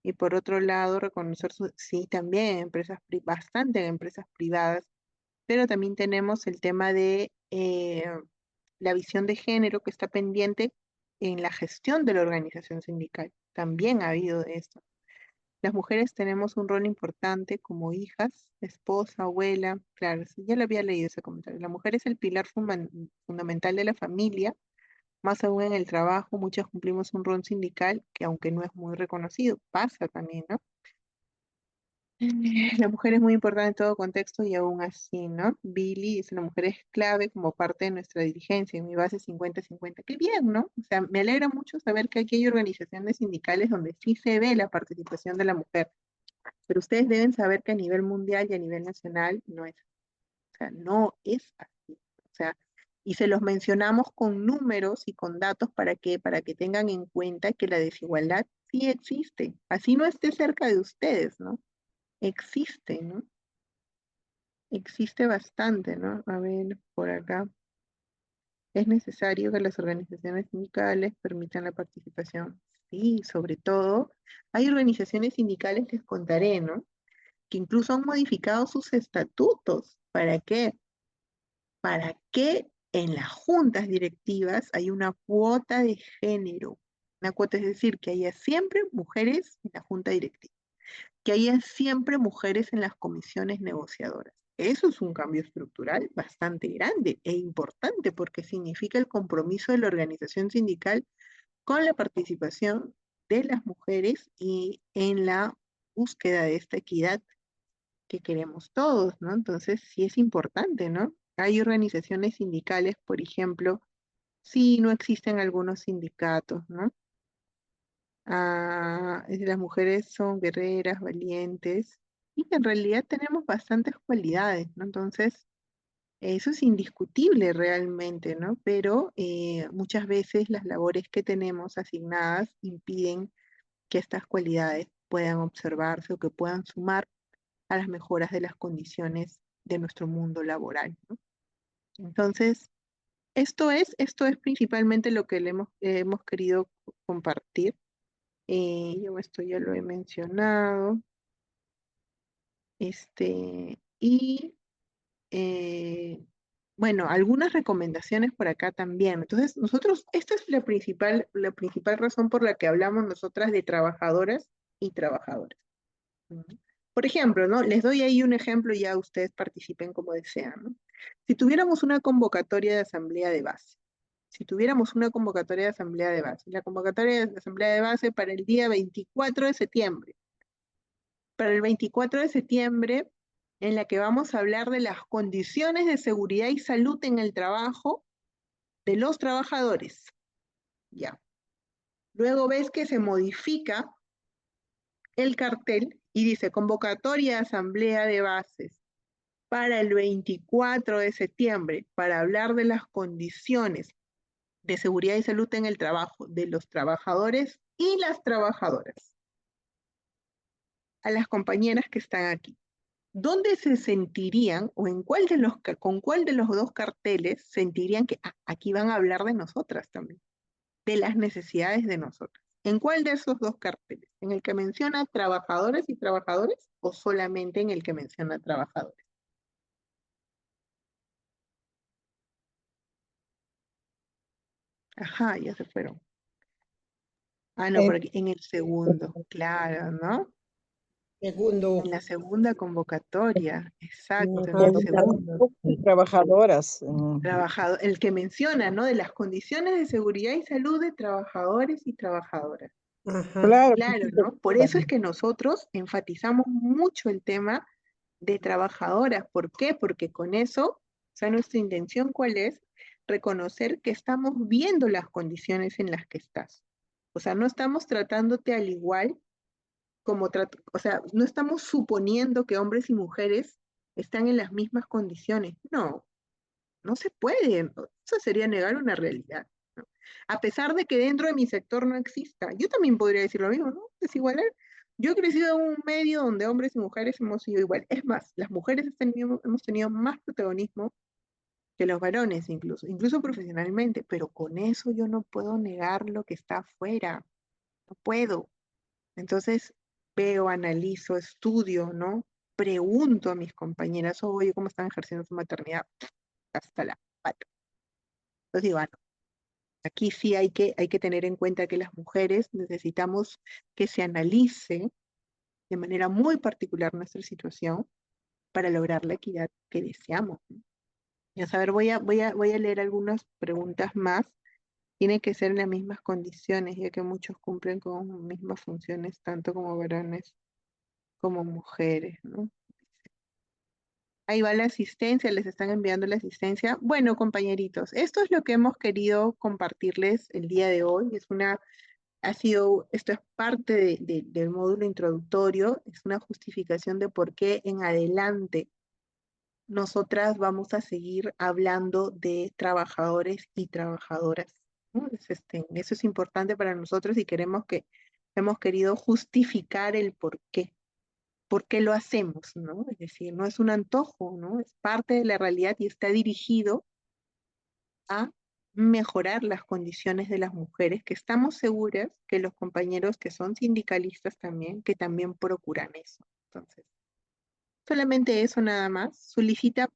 y por otro lado reconocer sí, también en bastante en empresas privadas, pero también tenemos el tema de la visión de género que está pendiente en la gestión de la organización sindical. También ha habido de esto. Las mujeres tenemos un rol importante como hijas, esposa, abuela, claro, sí, ya lo había leído ese comentario. La mujer es el pilar fundamental de la familia, más aún en el trabajo, muchas cumplimos un rol sindical que aunque no es muy reconocido, pasa también, ¿no? La mujer es muy importante en todo contexto y aún así, ¿no? Billy dice, la mujer es clave como parte de nuestra dirigencia, en mi base 50-50. Qué bien, ¿no? O sea, me alegra mucho saber que aquí hay organizaciones sindicales donde sí se ve la participación de la mujer, pero ustedes deben saber que a nivel mundial y a nivel nacional no es, o sea, no es así. O sea, y se los mencionamos con números y con datos para que tengan en cuenta que la desigualdad sí existe, así no esté cerca de ustedes, ¿no? Existe, ¿no? Existe bastante, ¿no? A ver, por acá. Es necesario que las organizaciones sindicales permitan la participación. Sí, sobre todo, hay organizaciones sindicales, les contaré, ¿no? Que incluso han modificado sus estatutos. ¿Para qué? Para que en las juntas directivas hay una cuota de género. Una cuota es decir, que haya siempre mujeres en la junta directiva, que haya siempre mujeres en las comisiones negociadoras. Eso es un cambio estructural bastante grande e importante porque significa el compromiso de la organización sindical con la participación de las mujeres y en la búsqueda de esta equidad que queremos todos, ¿no? Entonces, sí es importante, ¿no? Hay organizaciones sindicales, por ejemplo, sí no existen algunos sindicatos, ¿no? Las mujeres son guerreras, valientes, y que en realidad tenemos bastantes cualidades, ¿no? Entonces, eso es indiscutible realmente, ¿no? Pero muchas veces las labores que tenemos asignadas impiden que estas cualidades puedan observarse o que puedan sumar a las mejoras de las condiciones de nuestro mundo laboral, ¿no? Entonces, esto es principalmente lo que hemos querido compartir. Yo esto ya lo he mencionado. Y eh, bueno, algunas recomendaciones por acá también. Entonces, nosotros, esta es la principal razón por la que hablamos nosotras de trabajadoras y trabajadores. ¿No? Por ejemplo, ¿no? Les doy ahí un ejemplo y ya ustedes participen como desean, ¿no? Si tuviéramos una convocatoria de asamblea de base, si tuviéramos una convocatoria de asamblea de base, la convocatoria de asamblea de base para el día 24 de septiembre, para el 24 de septiembre, en la que vamos a hablar de las condiciones de seguridad y salud en el trabajo de los trabajadores. Ya. Luego ves que se modifica el cartel y dice convocatoria de asamblea de bases para el 24 de septiembre para hablar de las condiciones de seguridad y salud en el trabajo de los trabajadores y las trabajadoras. A las compañeras que están aquí. ¿Dónde se sentirían o con cuál de los dos carteles sentirían que aquí van a hablar de nosotras también, de las necesidades de nosotras? ¿En cuál de esos dos carteles? ¿En el que menciona trabajadores y trabajadores o solamente en el que menciona trabajadores? Ajá, ya se fueron. No, En por aquí, en el segundo, claro, ¿no? Segundo. En la segunda convocatoria, exacto, en el el Ajá. segundo. de trabajadoras. El que menciona, ¿no? De las condiciones de seguridad y salud de trabajadores y trabajadoras. Ajá. Claro, Claro, ¿no? Por eso es que nosotros enfatizamos mucho el tema de trabajadoras. ¿Por qué? Porque con eso, o sea, nuestra intención, ¿cuál es? Reconocer que estamos viendo las condiciones en las que estás. O sea, no estamos tratándote al igual o sea, no estamos suponiendo que hombres y mujeres están en las mismas condiciones. No, no se puede. Eso sería negar una realidad, ¿no? A pesar de que dentro de mi sector no exista. Yo también podría decir lo mismo, ¿no? Desigualdad. Yo he crecido en un medio donde hombres y mujeres hemos sido igual. Es más, las mujeres hemos tenido más protagonismo que los varones incluso profesionalmente, pero con eso yo no puedo negar lo que está afuera. No puedo. Entonces veo, analizo, estudio, ¿no? Pregunto a mis compañeras, oye, ¿cómo están ejerciendo su maternidad? Hasta la pata. Entonces digo, no, aquí sí hay que tener en cuenta que las mujeres necesitamos que se analice de manera muy particular nuestra situación para lograr la equidad que deseamos, ¿no? Y a saber, voy a leer algunas preguntas más. Tiene que ser en las mismas condiciones, ya que muchos cumplen con mismas funciones, tanto como varones como mujeres, ¿no? Ahí va la asistencia, les están enviando la asistencia. Bueno, compañeritos, esto es lo que hemos querido compartirles el día de hoy. Esto es parte del módulo introductorio, es una justificación de por qué en adelante nosotras vamos a seguir hablando de trabajadores y trabajadoras, ¿no? Eso es importante para nosotros y hemos querido justificar el por qué lo hacemos, ¿no? Es decir, no es un antojo, ¿no? Es parte de la realidad y está dirigido a mejorar las condiciones de las mujeres, que estamos seguras que los compañeros que son sindicalistas también, que también procuran eso. Entonces, solamente eso nada más. Solicita